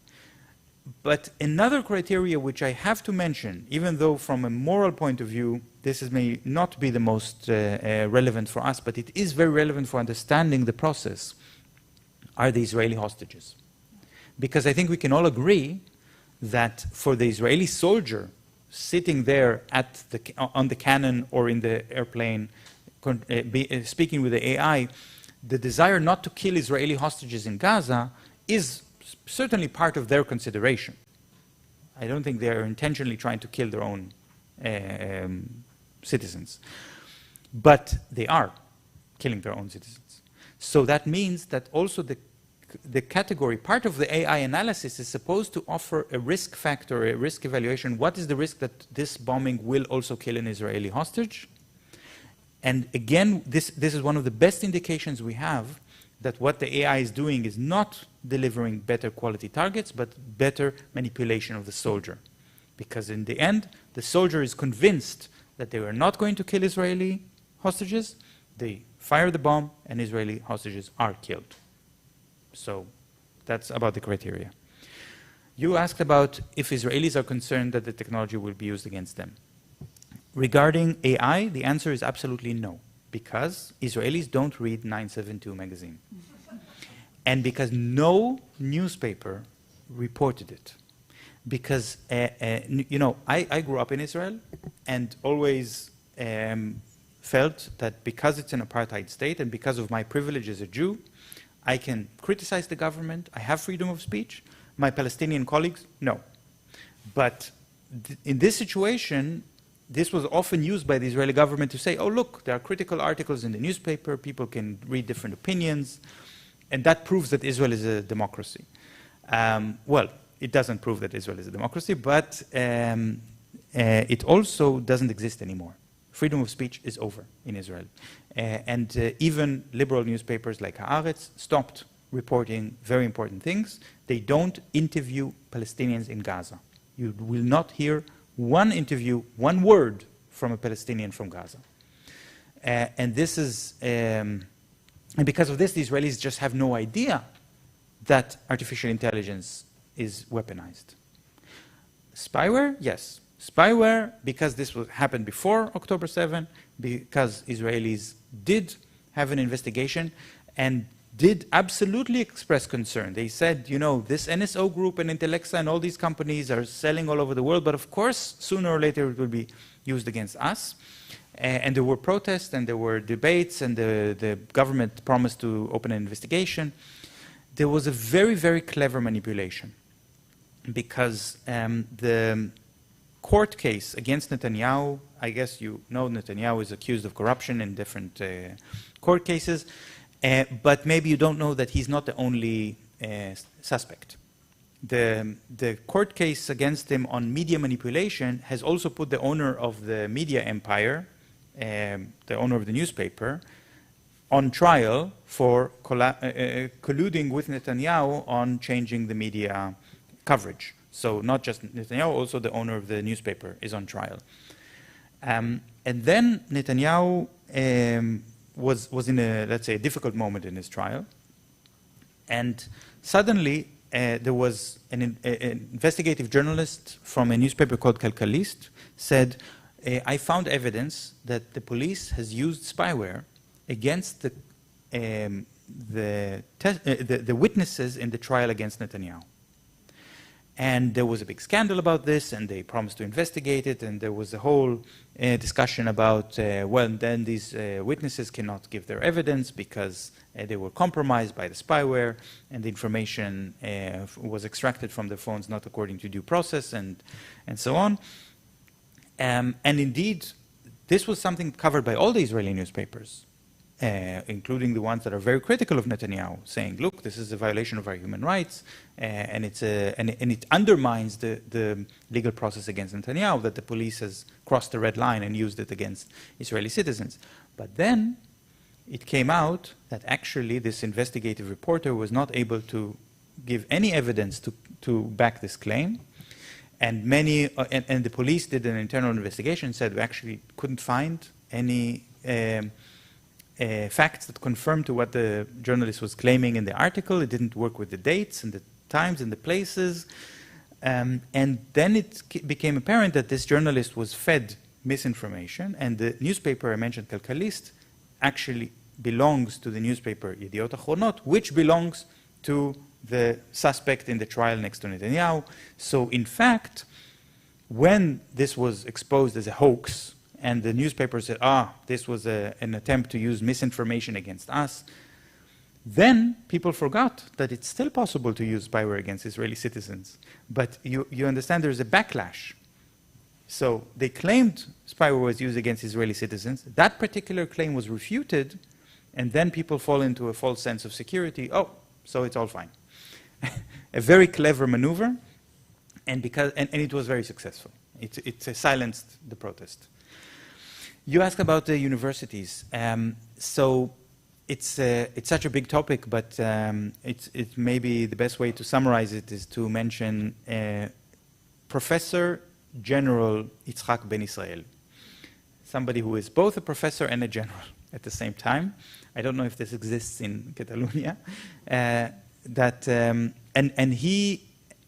But another criteria which I have to mention, even though from a moral point of view, this may not be the most relevant for us, but it is very relevant for understanding the process, are the Israeli hostages. Because I think we can all agree that for the Israeli soldier sitting there at on the cannon or in the airplane, speaking with the AI, the desire not to kill Israeli hostages in Gaza is certainly part of their consideration. I don't think they're intentionally trying to kill their own citizens. But they are killing their own citizens. So that means that also the category, part of the AI analysis is supposed to offer a risk factor, a risk evaluation. What is the risk that this bombing will also kill an Israeli hostage? And again, this is one of the best indications we have that what the AI is doing is not delivering better quality targets, but better manipulation of the soldier. Because in the end, the soldier is convinced that they are not going to kill Israeli hostages. They fire the bomb, and Israeli hostages are killed. So that's about the criteria. You asked about if Israelis are concerned that the technology will be used against them. Regarding AI, the answer is absolutely no, because Israelis don't read 972 magazine. And because no newspaper reported it. Because, you know, I grew up in Israel and always felt that because it's an apartheid state and because of my privilege as a Jew, I can criticize the government, I have freedom of speech. My Palestinian colleagues, no. But in this situation, this was often used by the Israeli government to say, oh, look, there are critical articles in the newspaper, people can read different opinions, and that proves that Israel is a democracy. Well, it doesn't prove that Israel is a democracy, but it also doesn't exist anymore. Freedom of speech is over in Israel. And even liberal newspapers like Haaretz stopped reporting very important things. They don't interview Palestinians in Gaza. You will not hear one interview, one word from a Palestinian from Gaza. And this is, and because of this, the Israelis just have no idea that artificial intelligence is weaponized. Spyware, yes. Spyware, because this happened before October 7, because Israelis did have an investigation and did absolutely express concern. They said, you know, this NSO group and Intellexa and all these companies are selling all over the world, but of course, sooner or later it will be used against us. And there were protests and there were debates and the government promised to open an investigation. There was a very, very clever manipulation because the court case against Netanyahu, I guess you know Netanyahu is accused of corruption in different court cases, but maybe you don't know that he's not the only suspect. The court case against him on media manipulation has also put the owner of the media empire, the owner of the newspaper, on trial for colluding with Netanyahu on changing the media coverage. So not just Netanyahu, also the owner of the newspaper is on trial. And then Netanyahu was in a, let's say, a difficult moment in his trial. And suddenly there was an investigative journalist from a newspaper called Kalkalist said, I found evidence that the police has used spyware against the witnesses in the trial against Netanyahu. And there was a big scandal about this, and they promised to investigate it, and there was a whole discussion about, well, then these witnesses cannot give their evidence because they were compromised by the spyware, and the information was extracted from their phones not according to due process, and so on. And indeed, this was something covered by all the Israeli newspapers, including the ones that are very critical of Netanyahu, saying, look, this is a violation of our human rights, and it undermines the legal process against Netanyahu, that the police has crossed the red line and used it against Israeli citizens. But then it came out that actually this investigative reporter was not able to give any evidence to back this claim. And the police did an internal investigation and said we actually couldn't find any facts that confirmed to what the journalist was claiming in the article. It didn't work with the dates and the times and the places. And then it became apparent that this journalist was fed misinformation, and the newspaper I mentioned, Kalkalist, actually belongs to the newspaper Yediot Achronot, which belongs to the suspect in the trial next to Netanyahu. So in fact, when this was exposed as a hoax, and the newspaper said, this was an attempt to use misinformation against us, then people forgot that it's still possible to use spyware against Israeli citizens. But you understand there's a backlash. So they claimed spyware was used against Israeli citizens. That particular claim was refuted, and then people fall into a false sense of security. So it's all fine. A very clever maneuver, and it was very successful. It silenced the protest. You asked about the universities. So it's such a big topic, but it maybe the best way to summarize it is to mention Professor General Yitzhak Ben Israel, somebody who is both a professor and a general at the same time. I don't know if this exists in Catalonia. And he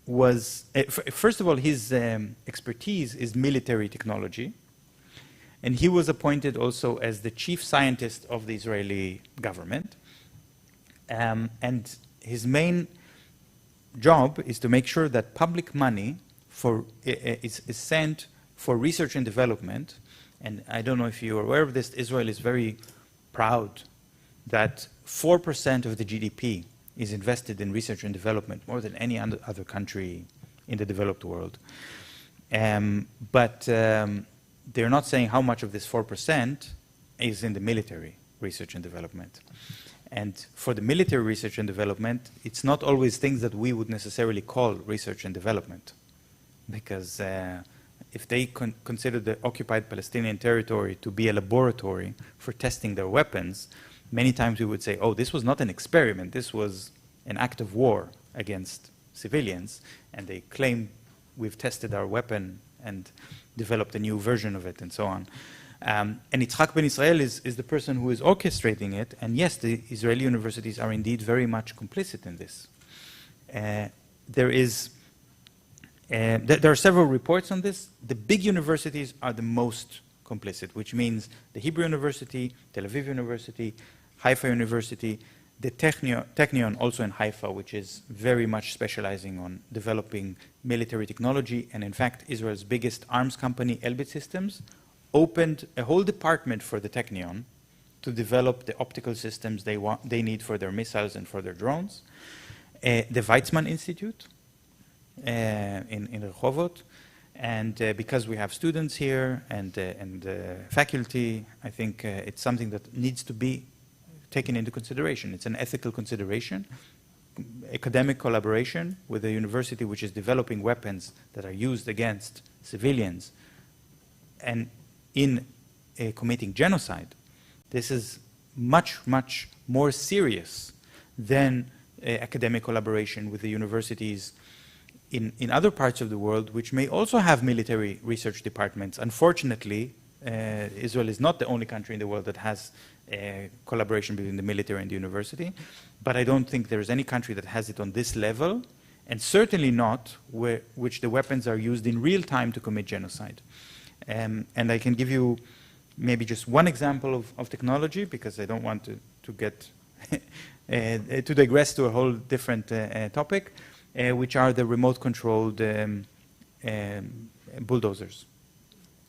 was, first of all, his expertise is military technology. And he was appointed also as the chief scientist of the Israeli government. And his main job is to make sure that public money is sent for research and development. And I don't know if you're aware of this, Israel is very proud that 4% of the GDP is invested in research and development, more than any other country in the developed world. But they're not saying how much of this 4% is in the military research and development. And for the military research and development, it's not always things that we would necessarily call research and development. Because if they consider the occupied Palestinian territory to be a laboratory for testing their weapons, many times we would say, this was not an experiment, this was an act of war against civilians, and they claim we've tested our weapon and developed a new version of it, and so on. And Yitzhak Ben Israel is the person who is orchestrating it, and yes, the Israeli universities are indeed very much complicit in this. There are several reports on this. The big universities are the most complicit, which means the Hebrew University, Tel Aviv University, Haifa University, the Technion also in Haifa, which is very much specializing on developing military technology. And in fact, Israel's biggest arms company, Elbit Systems, opened a whole department for the Technion to develop the optical systems they need for their missiles and for their drones. The Weizmann Institute in Rehovot. And because we have students here and faculty, I think it's something that needs to be taken into consideration. It's an ethical consideration, academic collaboration with a university which is developing weapons that are used against civilians and in committing genocide. This is much, much more serious than academic collaboration with the universities in other parts of the world, which may also have military research departments. Unfortunately, Israel is not the only country in the world that has collaboration between the military and the university, but I don't think there is any country that has it on this level, and certainly not which the weapons are used in real time to commit genocide. And I can give you maybe just one example of technology, because I don't want to get to digress to a whole different topic. which are the remote-controlled bulldozers.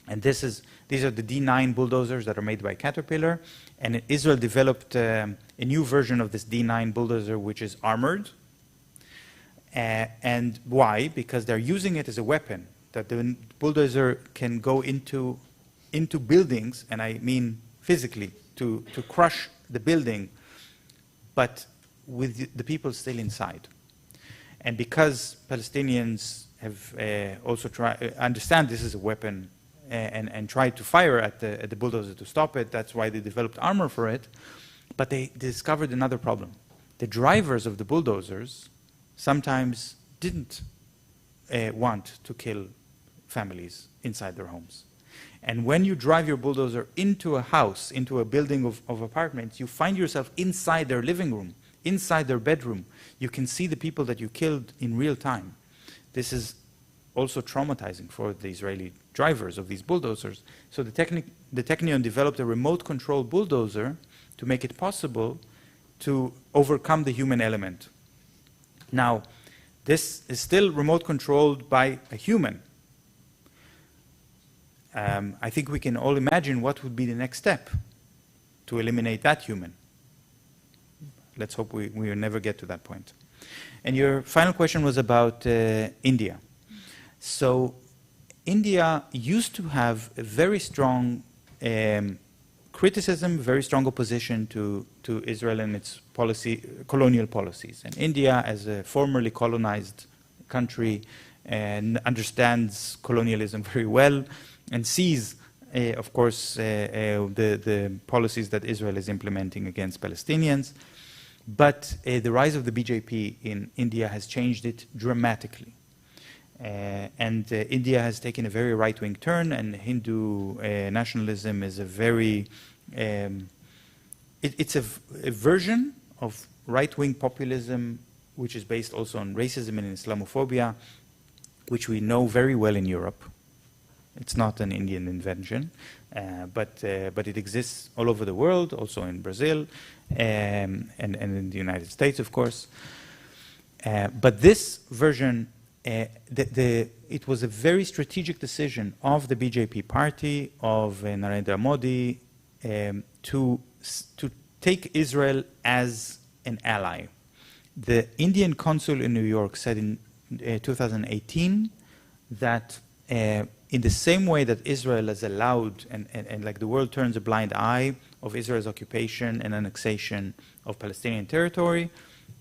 And these are the D9 bulldozers that are made by Caterpillar. And Israel developed a new version of this D9 bulldozer, which is armored. And why? Because they're using it as a weapon, that the bulldozer can go into buildings, and I mean physically, to crush the building, but with the people still inside. And because Palestinians have also understand this is a weapon and tried to fire at the bulldozer to stop it, that's why they developed armor for it, but they discovered another problem. The drivers of the bulldozers sometimes didn't want to kill families inside their homes. And when you drive your bulldozer into a house, into a building of apartments, you find yourself inside their living room, inside their bedroom. You can see the people that you killed in real time. This is also traumatizing for the Israeli drivers of these bulldozers. So the Technion developed a remote control bulldozer to make it possible to overcome the human element. Now, this is still remote controlled by a human. I think we can all imagine what would be the next step to eliminate that human. Let's hope we will never get to that point. And your final question was about India. So India used to have a very strong criticism, very strong opposition to Israel and its colonial policies. And India, as a formerly colonized country, understands colonialism very well and sees, of course, the policies that Israel is implementing against Palestinians. But the rise of the BJP in India has changed it dramatically. And India has taken a very right-wing turn, and Hindu nationalism is a very, it's a version of right-wing populism, which is based also on racism and Islamophobia, which we know very well in Europe. It's not an Indian invention, but it exists all over the world, also in Brazil, and in the United States, of course. But this version, it was a very strategic decision of the BJP party, of Narendra Modi, to take Israel as an ally. The Indian consul in New York said in 2018 that in the same way that Israel has allowed, and like the world turns a blind eye of Israel's occupation and annexation of Palestinian territory,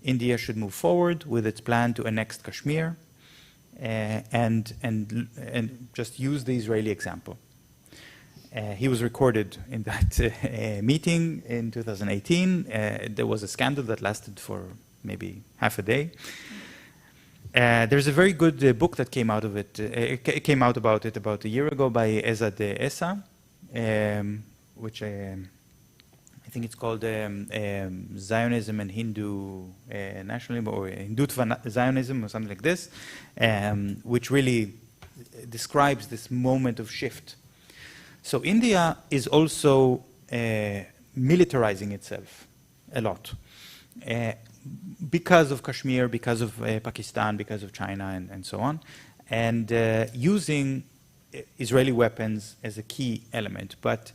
India should move forward with its plan to annex Kashmir and just use the Israeli example. He was recorded in that meeting in 2018. There was a scandal that lasted for maybe half a day. There's a very good book that came out of it. It came out about it about a year ago by Ezad Essa, which I think it's called Zionism and Hindu Nationalism, or Hindutva Zionism, or something like this, which really describes this moment of shift. So India is also militarizing itself a lot. Because of Kashmir, because of Pakistan, because of China, and so on, and using Israeli weapons as a key element. But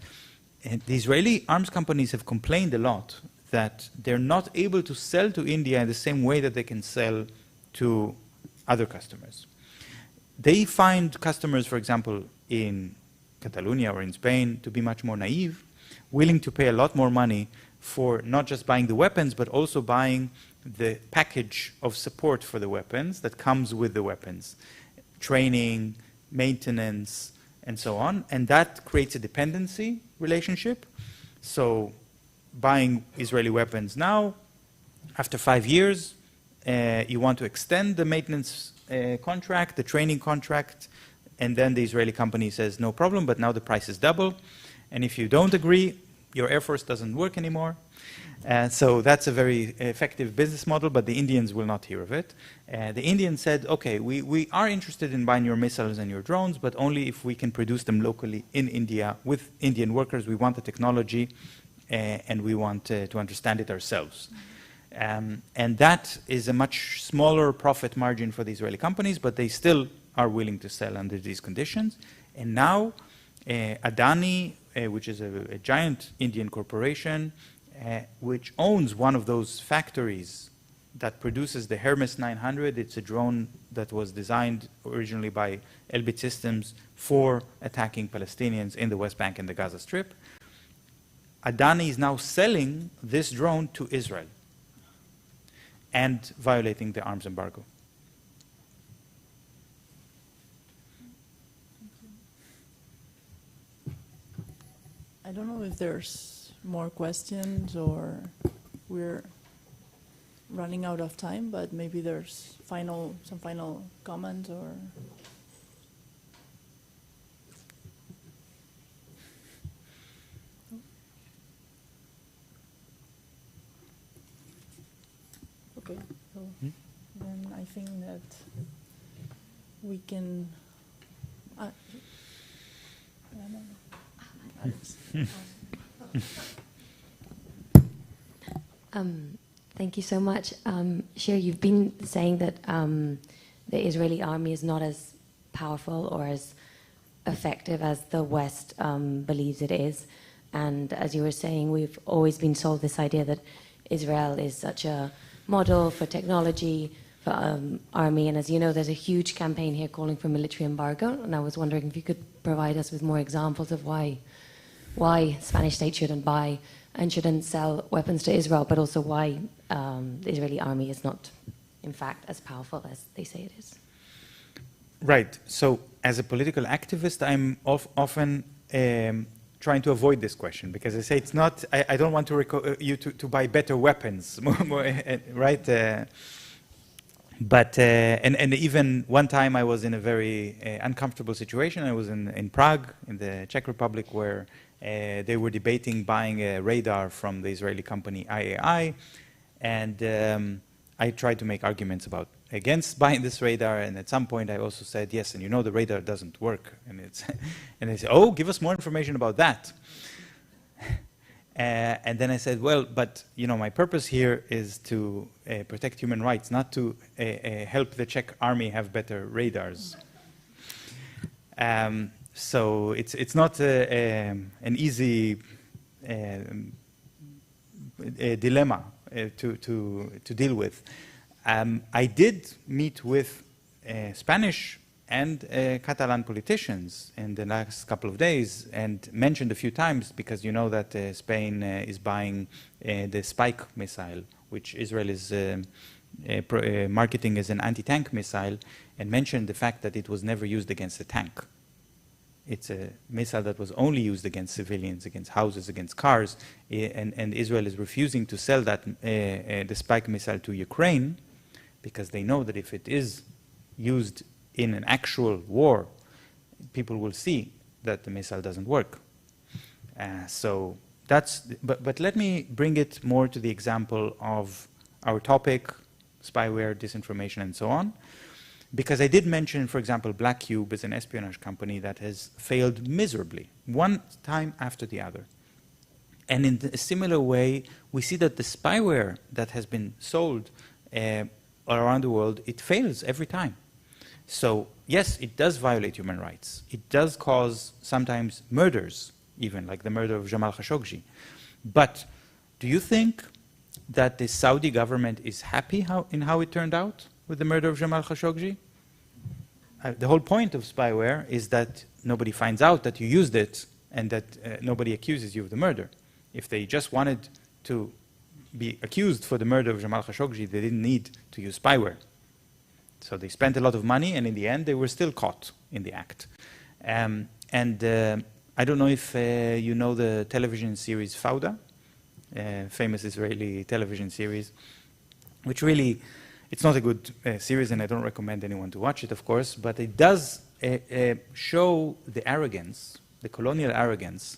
the Israeli arms companies have complained a lot that they're not able to sell to India in the same way that they can sell to other customers. They find customers, for example, in Catalonia or in Spain, to be much more naive, willing to pay a lot more money for not just buying the weapons, but also buying the package of support for the weapons that comes with the weapons. Training, maintenance, and so on. And that creates a dependency relationship. So buying Israeli weapons now, after 5 years, you want to extend the maintenance contract, the training contract, and then the Israeli company says, no problem, but now the price is double. And if you don't agree, your Air Force doesn't work anymore. So that's a very effective business model, but the Indians will not hear of it. The Indians said, okay, we are interested in buying your missiles and your drones, but only if we can produce them locally in India with Indian workers. We want the technology, and we want to understand it ourselves. And that is a much smaller profit margin for the Israeli companies, but they still are willing to sell under these conditions. And now Adani, which is a giant Indian corporation, which owns one of those factories that produces the Hermes 900. It's a drone that was designed originally by Elbit Systems for attacking Palestinians in the West Bank and the Gaza Strip. Adani is now selling this drone to Israel and violating the arms embargo. I don't know if there's more questions or we're running out of time, but maybe there's some final comments or... Okay, so then I think that we can... Thank you so much. Shir, you've been saying that the Israeli army is not as powerful or as effective as the West believes it is. And as you were saying, we've always been sold this idea that Israel is such a model for technology, for army. And as you know, there's a huge campaign here calling for military embargo. And I was wondering if you could provide us with more examples of why Spanish state shouldn't buy and shouldn't sell weapons to Israel, but also why the Israeli army is not, in fact, as powerful as they say it is. Right. So as a political activist, I'm often trying to avoid this question because I say it's not, I don't want you to buy better weapons, right? But even one time I was in a very uncomfortable situation. I was in Prague, in the Czech Republic, where they were debating buying a radar from the Israeli company IAI, and I tried to make arguments against buying this radar, and at some point I also said, yes, and you know the radar doesn't work, and they said, oh, give us more information about that. And then I said, well, but you know, my purpose here is to protect human rights, not to help the Czech army have better radars. So it's not an easy dilemma to deal with. I did meet with Spanish and Catalan politicians in the last couple of days and mentioned a few times, because you know that Spain is buying the Spike missile, which Israel is marketing as an anti-tank missile, and mentioned the fact that it was never used against a tank. It's a missile that was only used against civilians, against houses, against cars, and Israel is refusing to sell that the Spike missile to Ukraine because they know that if it is used in an actual war, people will see that the missile doesn't work. So that's, but let me bring it more to the example of our topic, spyware, disinformation, and so on. Because I did mention, for example, Black Cube is an espionage company that has failed miserably, one time after the other. And in a similar way, we see that the spyware that has been sold around the world, it fails every time. So yes, it does violate human rights. It does cause sometimes murders, even like the murder of Jamal Khashoggi. But do you think that the Saudi government is happy in how it turned out with the murder of Jamal Khashoggi? The whole point of spyware is that nobody finds out that you used it and that nobody accuses you of the murder. If they just wanted to be accused for the murder of Jamal Khashoggi, they didn't need to use spyware. So they spent a lot of money, and in the end, they were still caught in the act. I don't know if you know the television series Fauda, famous Israeli television series, which really, it's not a good series, and I don't recommend anyone to watch it, of course, but it does show the arrogance, the colonial arrogance,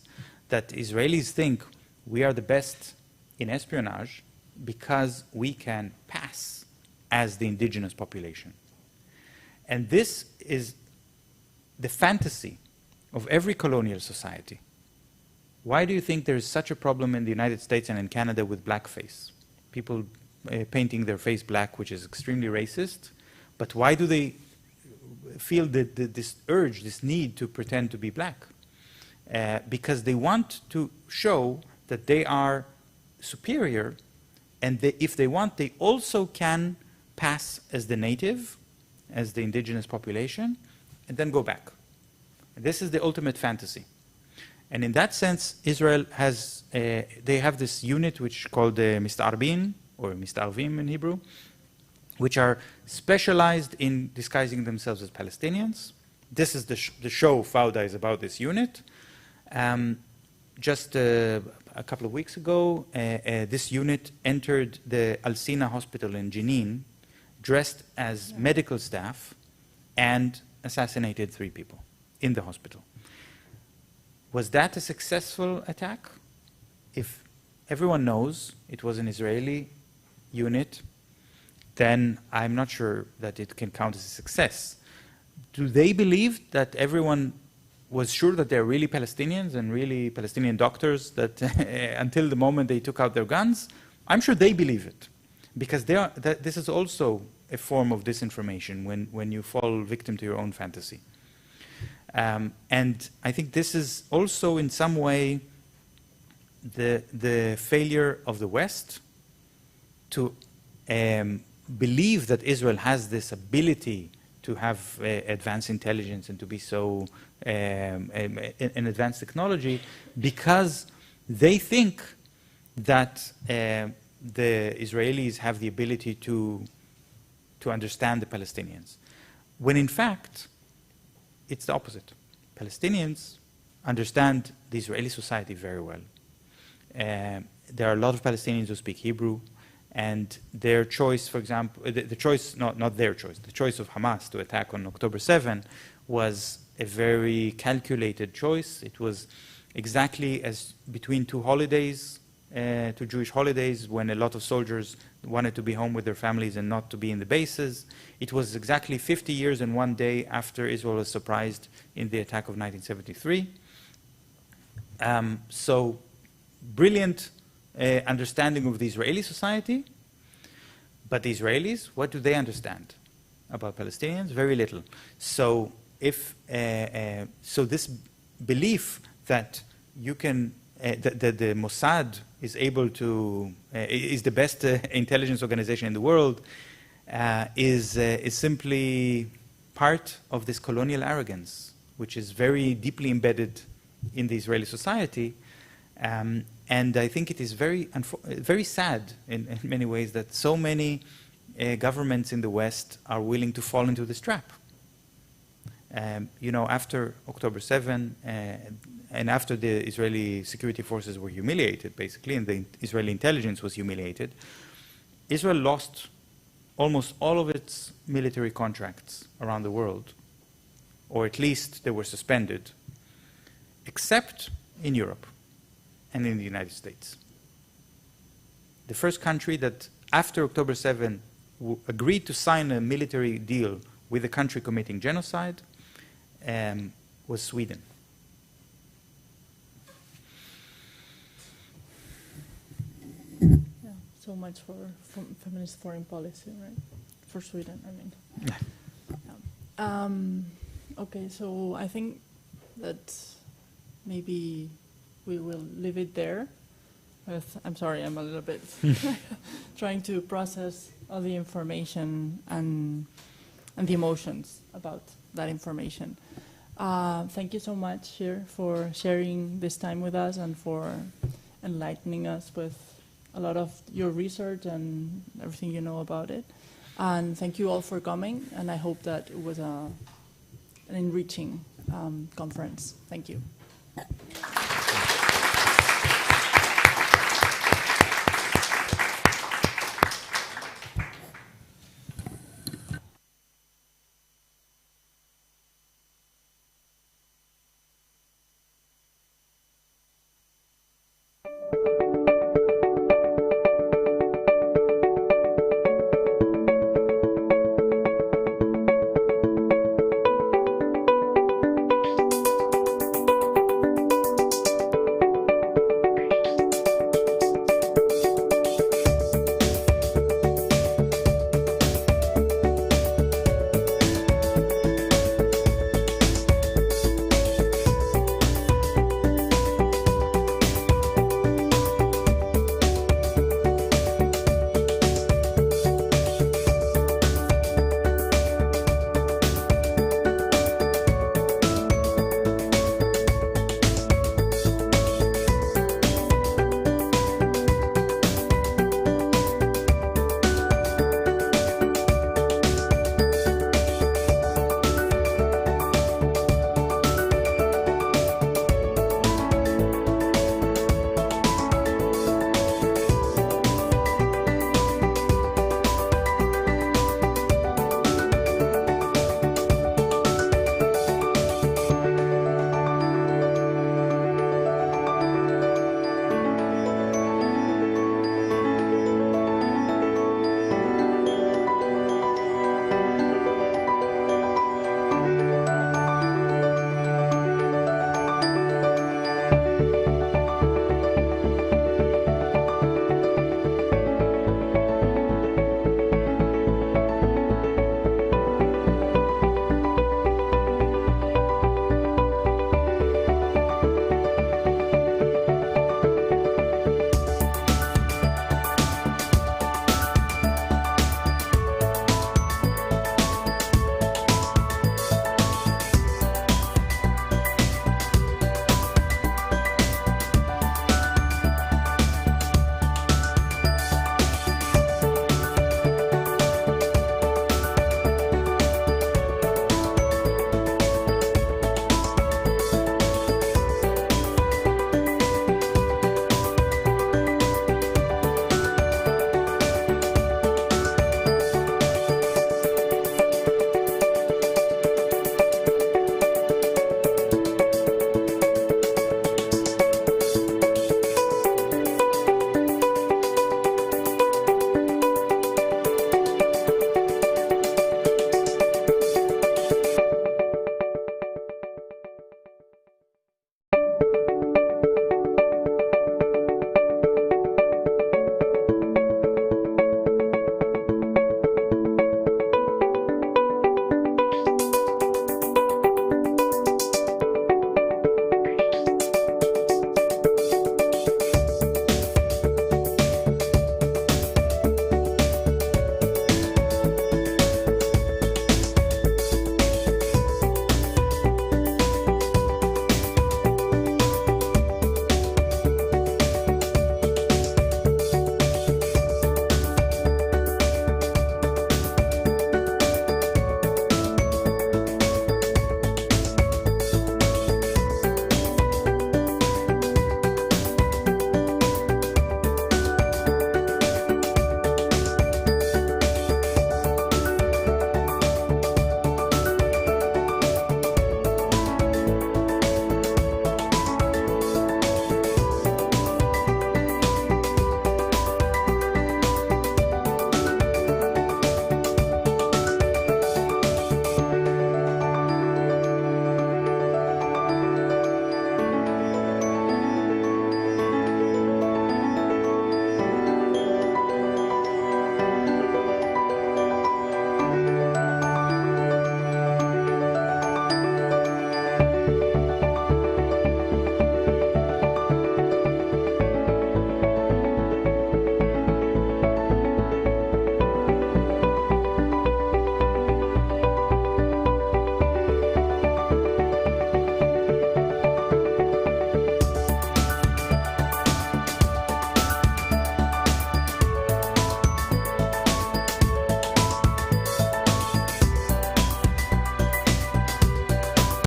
that Israelis think we are the best in espionage because we can pass as the indigenous population. And this is the fantasy of every colonial society. Why do you think there is such a problem in the United States and in Canada with blackface? People painting their face black, which is extremely racist. But why do they feel this urge, this need to pretend to be black? Because they want to show that they are superior, and if they want, they also can pass as the native, as the indigenous population, and then go back. And this is the ultimate fantasy. And in that sense, Israel has, they have this unit which called the Mistarbin, or Mistarvim in Hebrew, which are specialized in disguising themselves as Palestinians. This is the show Fauda is about, this unit. Just a couple of weeks ago, this unit entered the Al-Sina hospital in Jenin, dressed as medical staff, and assassinated 3 people in the hospital. Was that a successful attack? If everyone knows it was an Israeli unit, then I'm not sure that it can count as a success. Do they believe that everyone was sure that they're really Palestinians and really Palestinian doctors that until the moment they took out their guns? I'm sure they believe it, because this is also a form of disinformation when you fall victim to your own fantasy. And I think this is also in some way the failure of the West to believe that Israel has this ability to have advanced intelligence and to be so an advanced technology, because they think that the Israelis have the ability to understand the Palestinians, when in fact it's the opposite. Palestinians understand the Israeli society very well. There are a lot of Palestinians who speak Hebrew, and their choice, for example, the choice, not their choice, the choice of Hamas to attack on October 7 was a very calculated choice. It was exactly as between 2 holidays, 2 Jewish holidays, when a lot of soldiers wanted to be home with their families and not to be in the bases. It was exactly 50 years and 1 day after Israel was surprised in the attack of 1973. So brilliant understanding of the Israeli society, but the Israelis, what do they understand about Palestinians? Very little. So if so, this belief that you can that the Mossad is able to is the best intelligence organization in the world is simply part of this colonial arrogance, which is very deeply embedded in the Israeli society. And I think it is very sad in many ways that so many governments in the West are willing to fall into this trap. You know, after October 7 and after the Israeli security forces were humiliated, basically, and the Israeli intelligence was humiliated, Israel lost almost all of its military contracts around the world, or at least they were suspended, except in Europe and in the United States. The first country that, after October 7, agreed to sign a military deal with a country committing genocide was Sweden. Yeah, so much for feminist foreign policy, right? For Sweden, I mean. Yeah. Okay, so I think that maybe we will leave it there. I'm sorry, I'm a little bit trying to process all the information and the emotions about that information. Thank you so much, Shir, for sharing this time with us and for enlightening us with a lot of your research and everything you know about it. And thank you all for coming, and I hope that it was an enriching conference. Thank you.